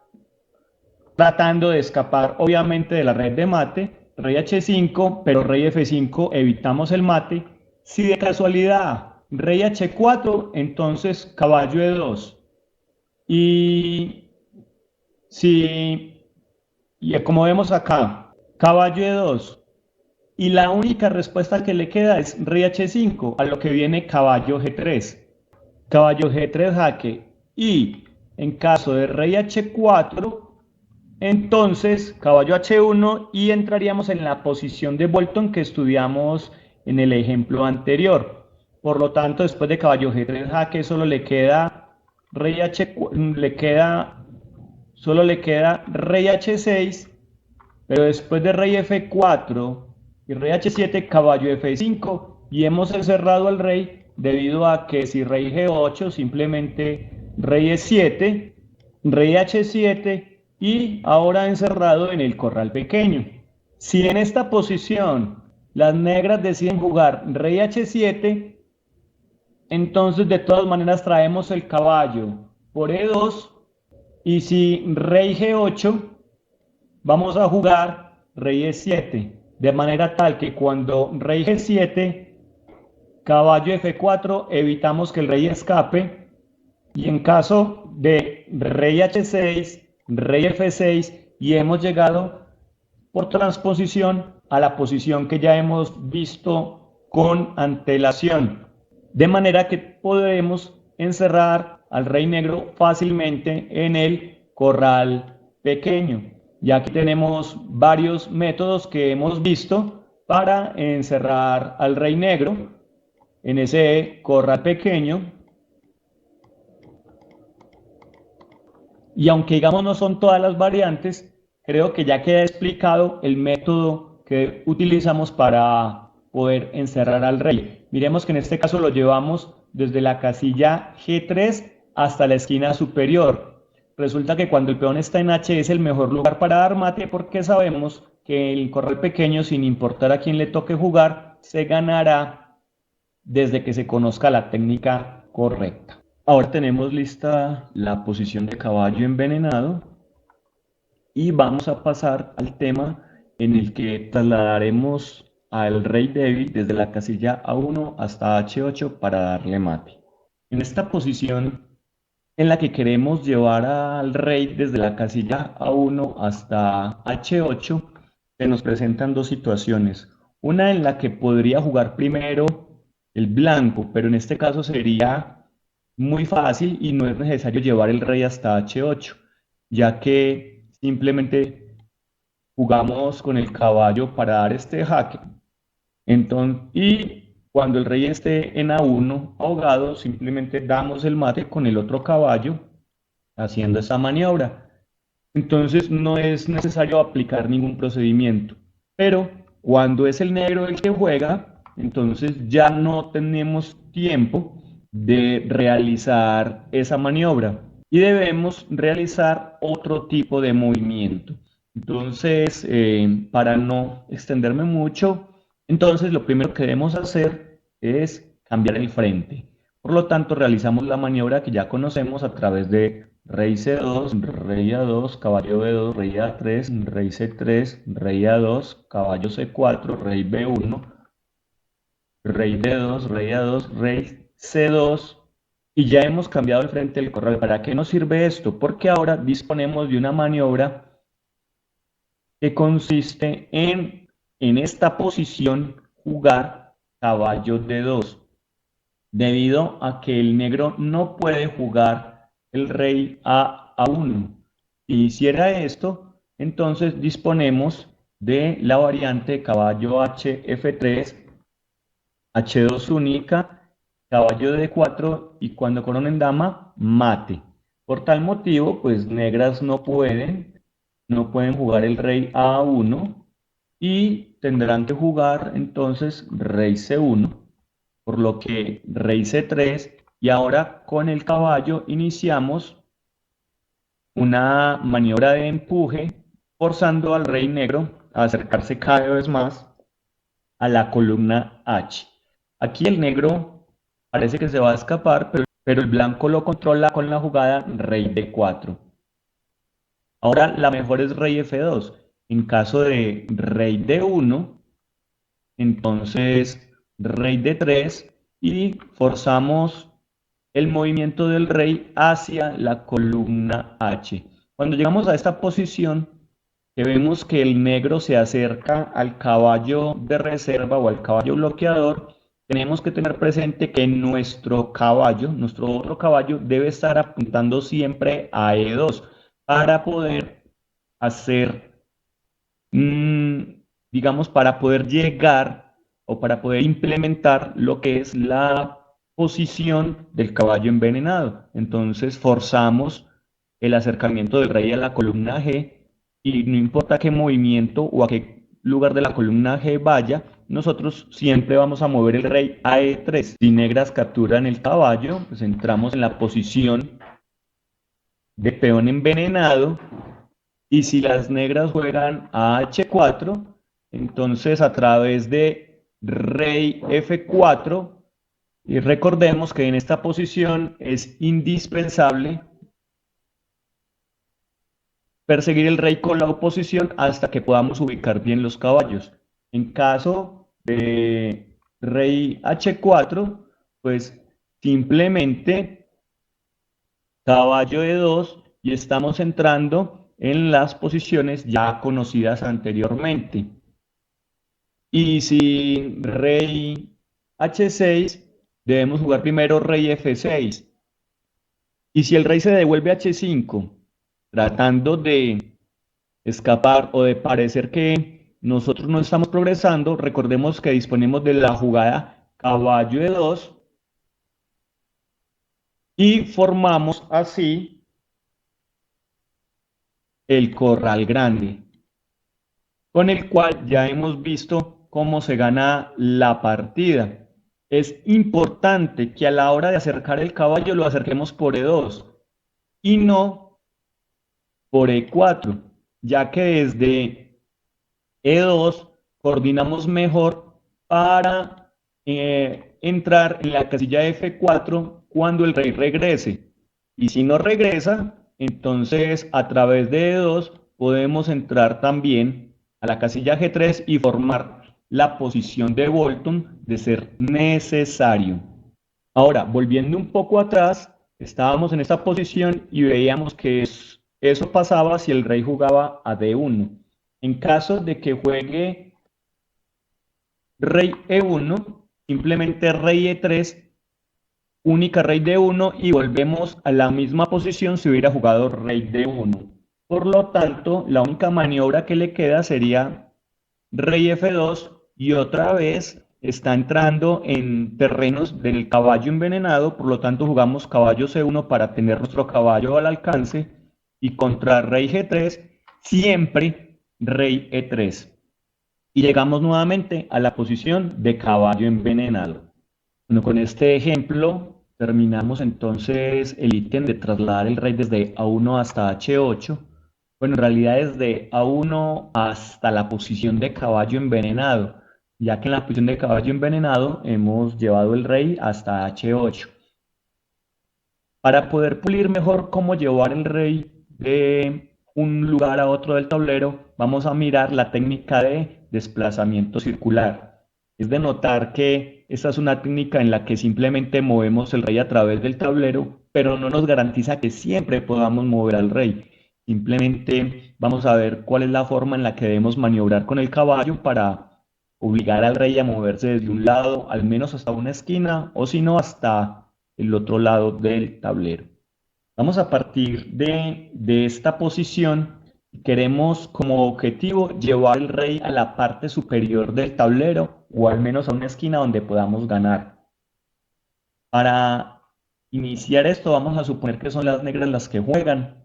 tratando de escapar obviamente de la red de mate, rey H5, pero rey F5 evitamos el mate. Si de casualidad rey H4, entonces caballo E2. Y como vemos acá, caballo E2. Y la única respuesta que le queda es rey H5, a lo que viene caballo G3. Caballo G3 jaque. Y En caso de rey H4, entonces caballo H1 y entraríamos en la posición de Bolton que estudiamos en el ejemplo anterior. Por lo tanto, después de caballo G3 jaque, solo le queda rey solo le queda rey H6, pero después de rey F4 y rey H7, caballo F5, y hemos encerrado al rey debido a que si rey G8, simplemente rey E7, rey H7 y ahora encerrado en el corral pequeño. Si en esta posición las negras deciden jugar rey H7, entonces de todas maneras traemos el caballo por E2 y si rey G8, vamos a jugar rey E7, de manera tal que cuando rey G7, caballo F4, evitamos que el rey escape, y en caso de rey H6, rey F6, y hemos llegado por transposición a la posición que ya hemos visto con antelación, de manera que podemos encerrar al rey negro fácilmente en el corral pequeño. Ya aquí tenemos varios métodos que hemos visto para encerrar al rey negro en ese corral pequeño. Y aunque digamos no son todas las variantes, creo que ya queda explicado el método que utilizamos para poder encerrar al rey. Miremos que en este caso lo llevamos desde la casilla G3 hasta la esquina superior. Resulta que cuando el peón está en H es el mejor lugar para dar mate porque sabemos que el corral pequeño, sin importar a quién le toque jugar, se ganará desde que se conozca la técnica correcta. Ahora tenemos lista la posición de caballo envenenado y vamos a pasar al tema en el que trasladaremos al rey débil desde la casilla A1 hasta H8 para darle mate. En esta posición en la que queremos llevar al rey desde la casilla A1 hasta H8, se nos presentan dos situaciones. Una en la que podría jugar primero el blanco, pero en este caso sería muy fácil y no es necesario llevar el rey hasta H8, ya que simplemente jugamos con el caballo para dar este jaque. Entonces, y cuando el rey esté en A1 ahogado, simplemente damos el mate con el otro caballo haciendo esa maniobra. Entonces no es necesario aplicar ningún procedimiento. Pero cuando es el negro el que juega, entonces ya no tenemos tiempo de realizar esa maniobra y debemos realizar otro tipo de movimiento. Entonces, para no extenderme mucho, entonces lo primero que debemos hacer es cambiar el frente. Por lo tanto, realizamos la maniobra que ya conocemos a través de rey C2, rey A2, caballo B2, rey A3, rey C3, rey A2, caballo C4, rey B1, rey D2, rey A2, rey C2, y ya hemos cambiado el frente del corral. ¿Para qué nos sirve esto? Porque ahora disponemos de una maniobra que consiste en esta posición jugar caballo D2, debido a que el negro no puede jugar el rey a A1. Si hiciera esto, entonces disponemos de la variante caballo H F3, H2 única, caballo D4 y cuando corona en dama, mate. Por tal motivo, pues negras no pueden jugar el rey A1 y tendrán que jugar entonces rey C1, por lo que rey C3 y ahora con el caballo iniciamos una maniobra de empuje forzando al rey negro a acercarse cada vez más a la columna H. Aquí el negro parece que se va a escapar, pero el blanco lo controla con la jugada rey D4. Ahora la mejor es rey F2. En caso de rey D1, entonces rey D3 y forzamos el movimiento del rey hacia la columna H. Cuando llegamos a esta posición, que vemos que el negro se acerca al caballo de reserva o al caballo bloqueador, tenemos que tener presente que nuestro caballo, nuestro otro caballo, debe estar apuntando siempre a E2 para poder hacer, mm, digamos, para poder llegar o para poder implementar lo que es la posición del caballo envenenado. Entonces forzamos el acercamiento del rey a la columna G y no importa qué movimiento o a qué lugar de la columna G vaya, nosotros siempre vamos a mover el rey a E3. Si negras capturan el caballo, pues entramos en la posición de peón envenenado, y si las negras juegan a H4, entonces a través de rey F4, y recordemos que en esta posición es indispensable perseguir el rey con la oposición hasta que podamos ubicar bien los caballos. En caso de rey H4, pues simplemente caballo E2 y estamos entrando en las posiciones ya conocidas anteriormente. Y si rey H6, debemos jugar primero rey F6. Y si el rey se devuelve a H5, tratando de escapar o de parecer que nosotros no estamos progresando, recordemos que disponemos de la jugada caballo E2 y formamos así el corral grande, con el cual ya hemos visto cómo se gana la partida. Es importante que a la hora de acercar el caballo lo acerquemos por E2 y no por E4, ya que desde E2 coordinamos mejor para entrar en la casilla F4 cuando el rey regrese. Y si no regresa, entonces a través de E2 podemos entrar también a la casilla G3 y formar la posición de Bolton de ser necesario. Ahora, volviendo un poco atrás, estábamos en esta posición y veíamos que eso pasaba si el rey jugaba a D1. En caso de que juegue rey E1, simplemente rey E3, única rey D1 y volvemos a la misma posición si hubiera jugado rey D1. Por lo tanto, la única maniobra que le queda sería rey F2 y otra vez está entrando en terrenos del caballo envenenado, por lo tanto jugamos caballo C1 para tener nuestro caballo al alcance y contra rey G3 siempre rey E3. Y llegamos nuevamente a la posición de caballo envenenado. Bueno, con este ejemplo terminamos entonces el ítem de trasladar el rey desde A1 hasta H8. Bueno, en realidad desde A1 hasta la posición de caballo envenenado, ya que en la posición de caballo envenenado hemos llevado el rey hasta H8. Para poder pulir mejor cómo llevar el rey de un lugar a otro del tablero, vamos a mirar la técnica de desplazamiento circular. Es de notar que esta es una técnica en la que simplemente movemos el rey a través del tablero, pero no nos garantiza que siempre podamos mover al rey. Simplemente vamos a ver cuál es la forma en la que debemos maniobrar con el caballo para obligar al rey a moverse desde un lado, al menos hasta una esquina, o si no, hasta el otro lado del tablero. Vamos a partir de esta posición. Queremos como objetivo llevar el rey a la parte superior del tablero o al menos a una esquina donde podamos ganar. Para iniciar esto vamos a suponer que son las negras las que juegan.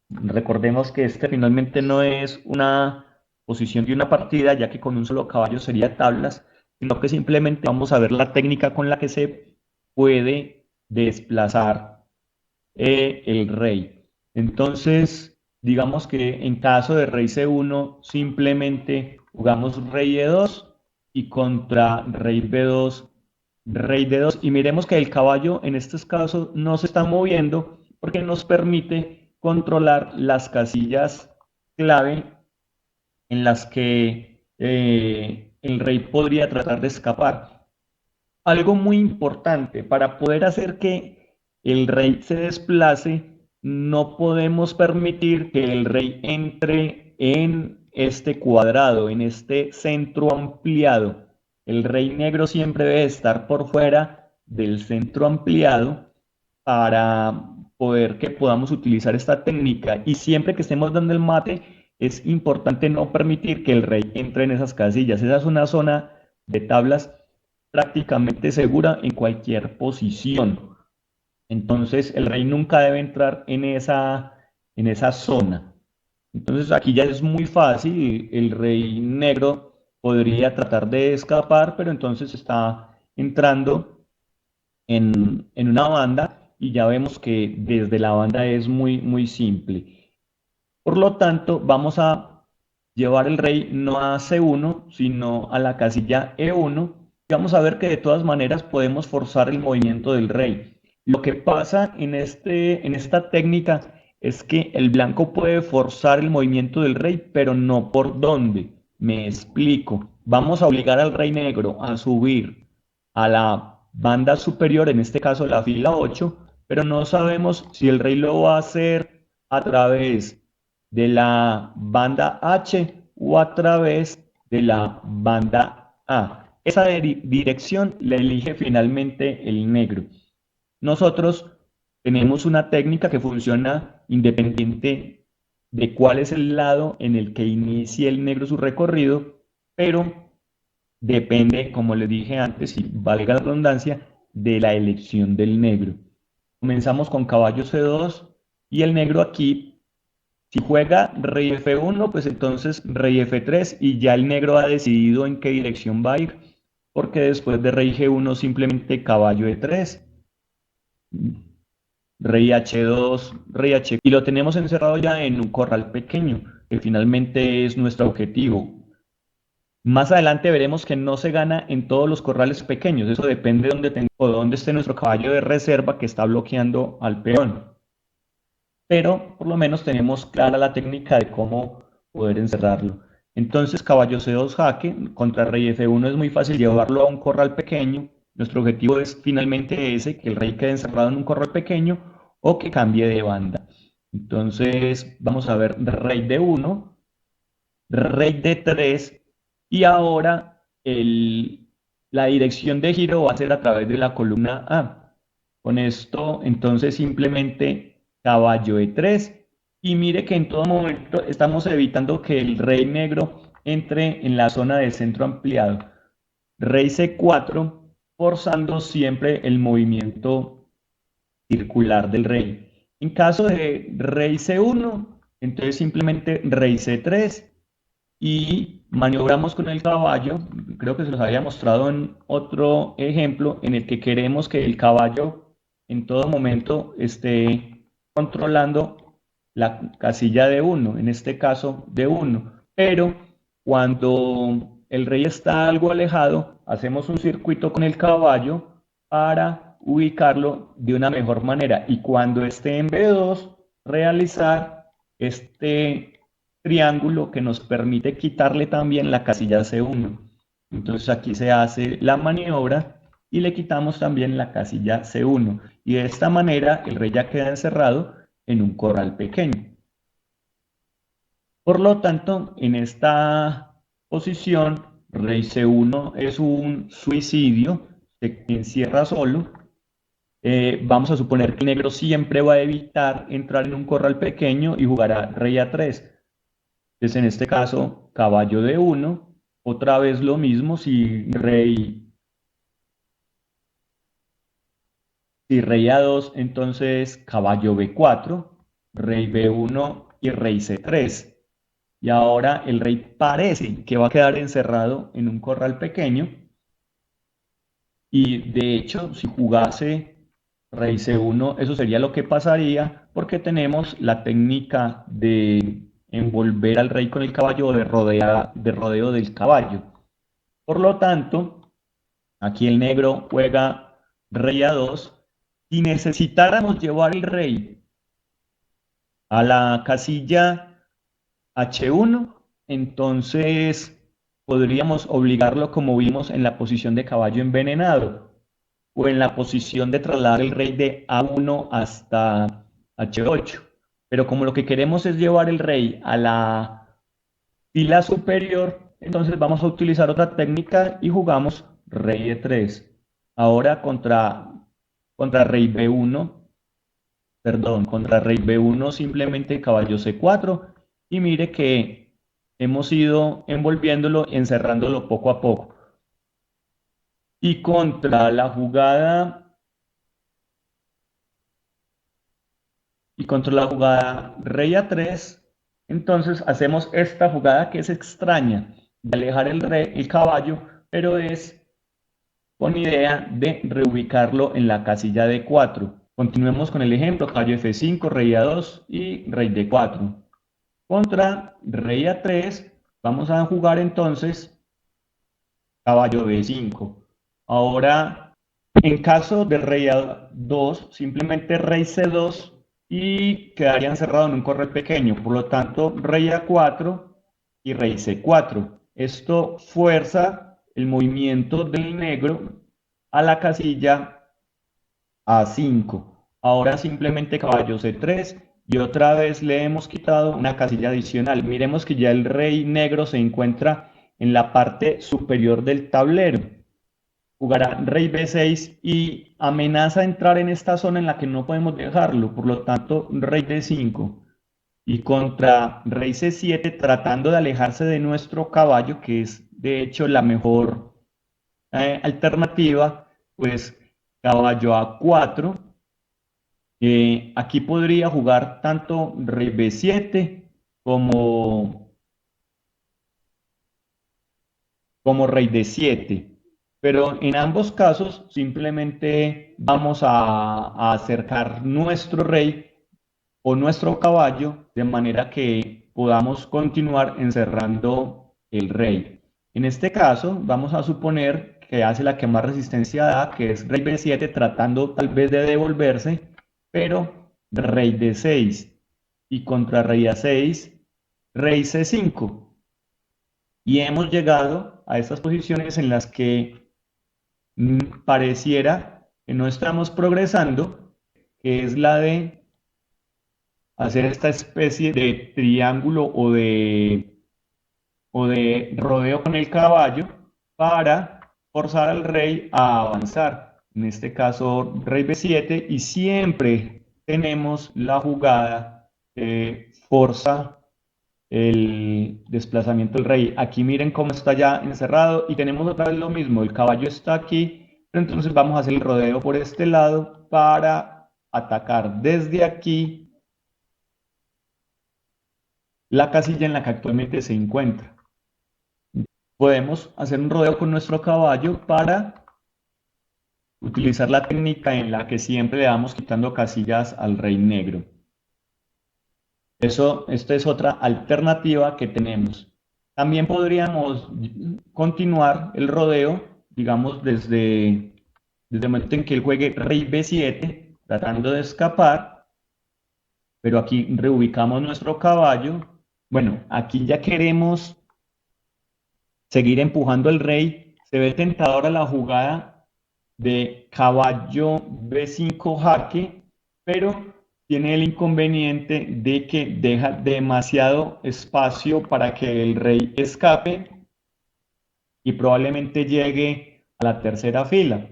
Recordemos que este finalmente no es una posición de una partida, ya que con un solo caballo sería tablas, sino que simplemente vamos a ver la técnica con la que se puede desplazar el rey. Entonces, digamos que en caso de rey C1, simplemente jugamos rey E2 y contra rey B2, rey D2. Y miremos que el caballo en estos casos no se está moviendo porque nos permite controlar las casillas clave en las que el rey podría tratar de escapar. Algo muy importante para poder hacer que el rey se desplace, no podemos permitir que el rey entre en este cuadrado, en este centro ampliado. el rey negro siempre debe estar por fuera del centro ampliado para poder que podamos utilizar esta técnica. Y siempre que estemos dando el mate, es importante no permitir que el rey entre en esas casillas. Esa es una zona de tablas prácticamente segura en cualquier posición. Entonces el rey nunca debe entrar en esa zona. Entonces aquí ya es muy fácil, el rey negro podría tratar de escapar, pero entonces está entrando en una banda y ya vemos que desde la banda es muy simple. Por lo tanto, vamos a llevar el rey no a C1, sino a la casilla E1. Y vamos a ver que de todas maneras podemos forzar el movimiento del rey. Lo que pasa en esta técnica es que el blanco puede forzar el movimiento del rey, pero no por dónde. Me explico. Vamos a obligar al rey negro a subir a la banda superior, en este caso la fila 8, pero no sabemos si el rey lo va a hacer a través de la banda H o a través de la banda A. Esa dirección la elige finalmente el negro. Nosotros tenemos una técnica que funciona independiente de cuál es el lado en el que inicie el negro su recorrido, pero depende, como les dije antes, y valga la redundancia, de la elección del negro. Comenzamos con caballo C2 y el negro aquí, si juega rey F1, pues entonces rey F3 y ya el negro ha decidido en qué dirección va a ir, porque después de rey G1 simplemente caballo E3, rey H2, rey H, y lo tenemos encerrado ya en un corral pequeño, que finalmente es nuestro objetivo. Más adelante veremos que no se gana en todos los corrales pequeños, eso depende de dónde esté nuestro caballo de reserva que está bloqueando al peón. Pero por lo menos tenemos clara la técnica de cómo poder encerrarlo. Entonces caballo C2 jaque, contra rey F1 es muy fácil llevarlo a un corral pequeño. Nuestro objetivo es finalmente ese, que el rey quede encerrado en un corral pequeño o que cambie de banda. Entonces vamos a ver rey D1, rey D3 y ahora la dirección de giro va a ser a través de la columna A. Con esto entonces simplemente caballo E3 y mire que en todo momento estamos evitando que el rey negro entre en la zona del centro ampliado. Rey C4 forzando siempre el movimiento circular del rey. En caso de rey C1, entonces simplemente rey C3 y maniobramos con el caballo. Creo que se los había mostrado en otro ejemplo en el que queremos que el caballo en todo momento esté controlando la casilla de 1, en este caso de 1. Pero cuando el rey está algo alejado, hacemos un circuito con el caballo para ubicarlo de una mejor manera. Y cuando esté en B2, realizar este triángulo que nos permite quitarle también la casilla C1. Entonces aquí se hace la maniobra y le quitamos también la casilla C1. Y de esta manera el rey ya queda encerrado en un corral pequeño. Por lo tanto, en esta posición, rey C1 es un suicidio, se encierra solo. Vamos a suponer que el negro siempre va a evitar entrar en un corral pequeño y jugará rey A3. Entonces, en este caso, caballo D1, otra vez lo mismo, si rey A2, entonces caballo B4, rey B1 y rey C3. Y ahora el rey parece que va a quedar encerrado en un corral pequeño. Y de hecho, si jugase rey C1, eso sería lo que pasaría, porque tenemos la técnica de envolver al rey con el caballo de rodeo del caballo. Por lo tanto, aquí el negro juega rey A2. Si necesitáramos llevar el rey a la casilla H1, entonces podríamos obligarlo como vimos en la posición de caballo envenenado o en la posición de trasladar el rey de A1 hasta H8. Pero como lo que queremos es llevar el rey a la fila superior, Entonces vamos a utilizar otra técnica y jugamos rey E3. Ahora contra rey B1, perdón, contra rey B1 simplemente caballo C4 y mire que hemos ido envolviéndolo, encerrándolo poco a poco. Y contra la jugada rey A3, entonces hacemos esta jugada que es extraña, de alejar el caballo, pero es con idea de reubicarlo en la casilla D4. Continuemos con el ejemplo, caballo F5, rey A2 y rey D4. Contra rey A3, vamos a jugar entonces caballo B5. Ahora, en caso de rey A2, simplemente rey C2 y quedaría encerrado en un correo pequeño. Por lo tanto, rey A4 y rey C4. Esto fuerza el movimiento del negro a la casilla A5. Ahora simplemente caballo C3 y otra vez le hemos quitado una casilla adicional. Miremos que ya el rey negro se encuentra en la parte superior del tablero. Jugará rey B6 y amenaza entrar en esta zona en la que no podemos dejarlo. Por lo tanto, rey D5 y contra rey C7 tratando de alejarse de nuestro caballo, que es de hecho la mejor alternativa, pues caballo A4. Aquí podría jugar tanto rey B7 como rey D7. Pero en ambos casos simplemente vamos a acercar nuestro rey o nuestro caballo de manera que podamos continuar encerrando el rey. En este caso vamos a suponer que hace la que más resistencia da, que es rey B7 tratando tal vez de devolverse, pero rey D6 y contra rey A6, rey C5. Y hemos llegado a estas posiciones en las que pareciera que no estamos progresando, que es la de hacer esta especie de triángulo o de rodeo con el caballo para forzar al rey a avanzar. En este caso, rey B7 y siempre tenemos la jugada que forza el desplazamiento del rey. Aquí miren cómo está ya encerrado y tenemos otra vez lo mismo, el caballo está aquí, pero entonces vamos a hacer el rodeo por este lado para atacar desde aquí la casilla en la que actualmente se encuentra. Podemos hacer un rodeo con nuestro caballo para utilizar la técnica en la que siempre le vamos quitando casillas al rey negro. Esta es otra alternativa que tenemos. También podríamos continuar el rodeo, digamos, desde el momento en que él juegue rey B7, tratando de escapar, pero aquí reubicamos nuestro caballo. Bueno, aquí ya queremos seguir empujando al rey. Se ve tentadora la jugada de caballo B5 jaque, pero tiene el inconveniente de que deja demasiado espacio para que el rey escape y probablemente llegue a la tercera fila.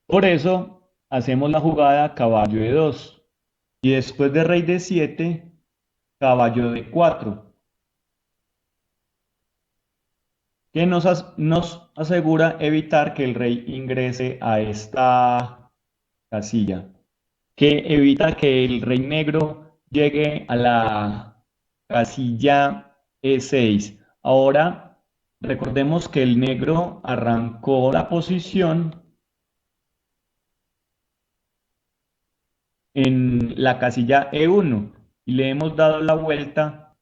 Por eso hacemos la jugada caballo E2 y después de rey D7, caballo D4, que nos asegura evitar que el rey ingrese a esta casilla, que evita que el rey negro llegue a la casilla E6. Ahora, recordemos que el negro arrancó la posición en la casilla E1 y le hemos dado la vuelta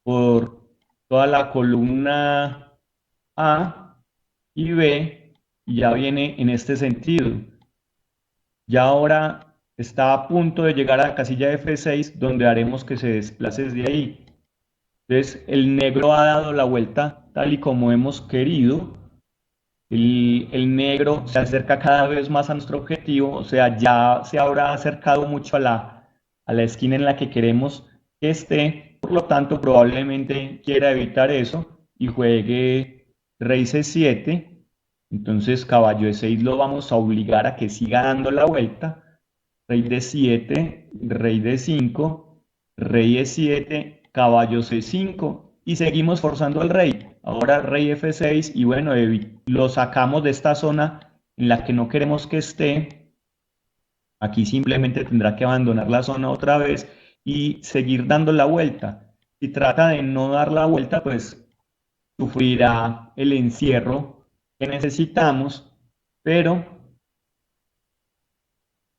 por toda la columna A y B y ya viene en este sentido. Ya ahora está a punto de llegar a la casilla F6 donde haremos que se desplace desde ahí. Entonces el negro ha dado la vuelta tal y como hemos querido. El negro se acerca cada vez más a nuestro objetivo, o sea, ya se habrá acercado mucho a la esquina en la que queremos que esté, por lo tanto probablemente quiera evitar eso y juegue rey C7, entonces caballo E6 lo vamos a obligar a que siga dando la vuelta. Rey D7, rey D5, rey E7, caballo C5 y seguimos forzando al rey. Ahora rey F6 y bueno, lo sacamos de esta zona en la que no queremos que esté. Aquí simplemente tendrá que abandonar la zona otra vez y seguir dando la vuelta. Si trata de no dar la vuelta, pues sufrirá el encierro que necesitamos, pero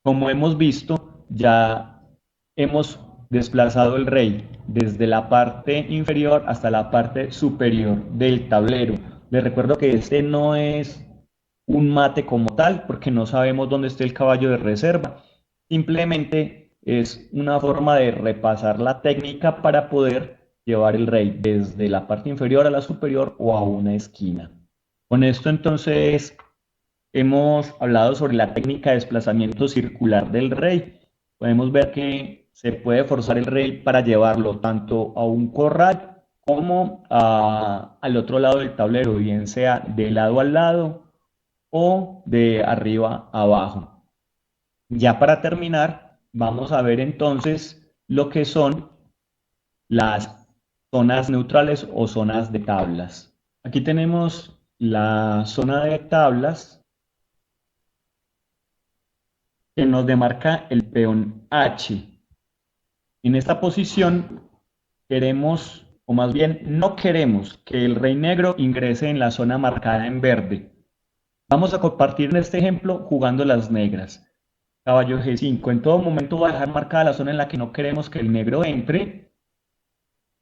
como hemos visto, ya hemos desplazado el rey desde la parte inferior hasta la parte superior del tablero. Les recuerdo que este no es un mate como tal, porque no sabemos dónde está el caballo de reserva. Simplemente es una forma de repasar la técnica para poder llevar el rey desde la parte inferior a la superior o a una esquina. Con esto entonces hemos hablado sobre la técnica de desplazamiento circular del rey. Podemos ver que se puede forzar el rey para llevarlo tanto a un corral como al otro lado del tablero, bien sea de lado a lado o de arriba a abajo. Ya para terminar, vamos a ver entonces lo que son las zonas neutrales o zonas de tablas. Aquí tenemos la zona de tablas que nos demarca el peón H. En esta posición queremos, o más bien no queremos, que el rey negro ingrese en la zona marcada en verde. Vamos a compartir en este ejemplo jugando las negras. Caballo G5, en todo momento va a dejar marcada la zona en la que no queremos que el negro entre.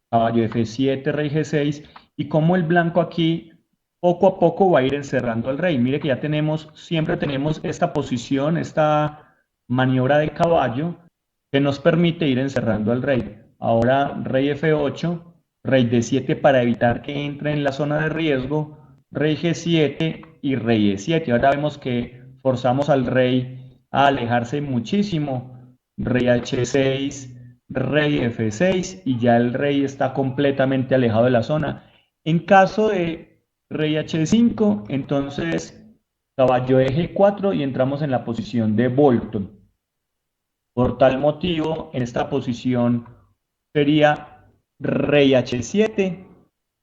Caballo F7, rey G6, y como el blanco aquí poco a poco va a ir encerrando al rey. Mire que ya siempre tenemos esta posición, esta maniobra de caballo que nos permite ir encerrando al rey. Ahora rey F8, rey D7 para evitar que entre en la zona de riesgo, rey G7 y rey E7. Ahora vemos que forzamos al rey a alejarse muchísimo. Rey H6, rey F6 y ya el rey está completamente alejado de la zona. En caso de rey H5, entonces caballo G4 y entramos en la posición de Bolton. Por tal motivo, en esta posición sería rey H7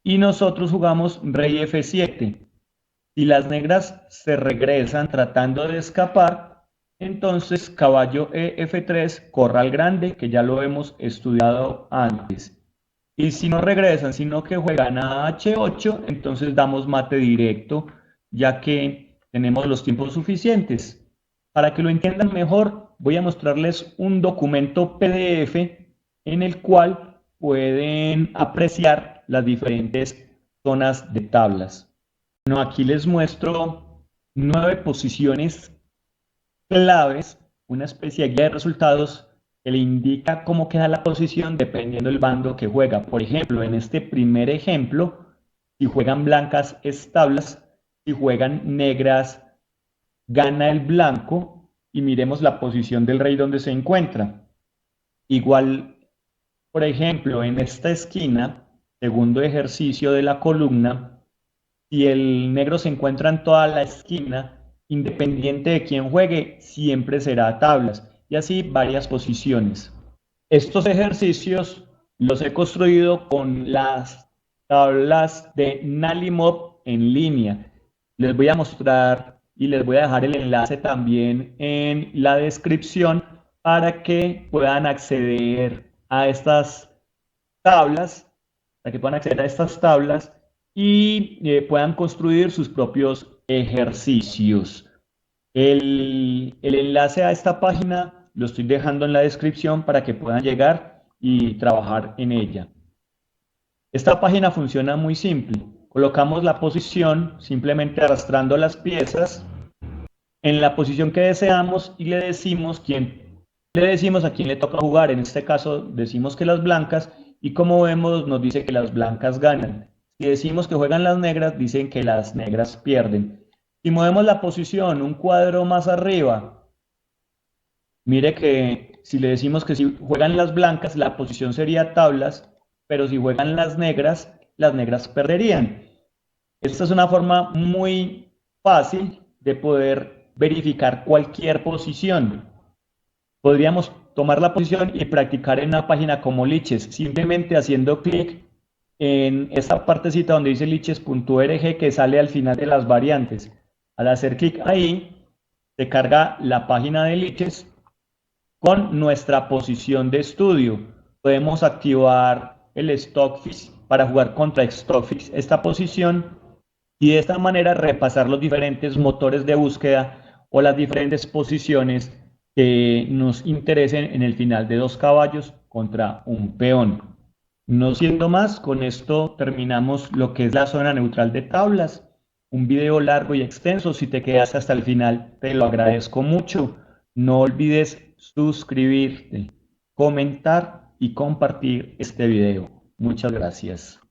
y nosotros jugamos rey F7. Si las negras se regresan tratando de escapar, entonces caballo F3, corral grande, que ya lo hemos estudiado antes. Y si no regresan, sino que juegan a H8, entonces damos mate directo, ya que tenemos los tiempos suficientes. Para que lo entiendan mejor, voy a mostrarles un documento PDF en el cual pueden apreciar las diferentes zonas de tablas. Bueno, aquí les muestro 9 posiciones claves, una especie de guía de resultados que le indica cómo queda la posición dependiendo del bando que juega. Por ejemplo, en este primer ejemplo, si juegan blancas es tablas, si juegan negras gana el blanco y miremos la posición del rey donde se encuentra. Igual, por ejemplo, en esta esquina, segundo ejercicio de la columna, si el negro se encuentra en toda la esquina, independiente de quién juegue, siempre será tablas, y así varias posiciones. Estos ejercicios los he construido con las tablas de Nalimov en línea. Les voy a mostrar y les voy a dejar el enlace también en la descripción para que puedan acceder a estas tablas, y puedan construir sus propios ejercicios. El enlace a esta página lo estoy dejando en la descripción para que puedan llegar y trabajar en ella. Esta página funciona muy simple. Colocamos la posición simplemente arrastrando las piezas en la posición que deseamos y le decimos a quién le toca jugar. En este caso decimos que las blancas y como vemos nos dice que las blancas ganan. Si decimos que juegan las negras, dicen que las negras pierden. Si movemos la posición un cuadro más arriba, mire que si le decimos que si juegan las blancas, la posición sería tablas, pero si juegan las negras, las negras perderían. Esta es una forma muy fácil de poder verificar cualquier posición. Podríamos tomar la posición y practicar en una página como Liches, simplemente haciendo clic en esta partecita donde dice liches.org que sale al final de las variantes. Al hacer clic ahí, se carga la página de Liches con nuestra posición de estudio. Podemos activar el Stockfish para jugar contra Stockfish esta posición y de esta manera repasar los diferentes motores de búsqueda o las diferentes posiciones que nos interesen en el final de 2 caballos contra un peón. No siendo más, con esto terminamos lo que es la zona neutral de tablas. Un video largo y extenso, si te quedas hasta el final, te lo agradezco mucho. No olvides suscribirte, comentar y compartir este video. Muchas gracias.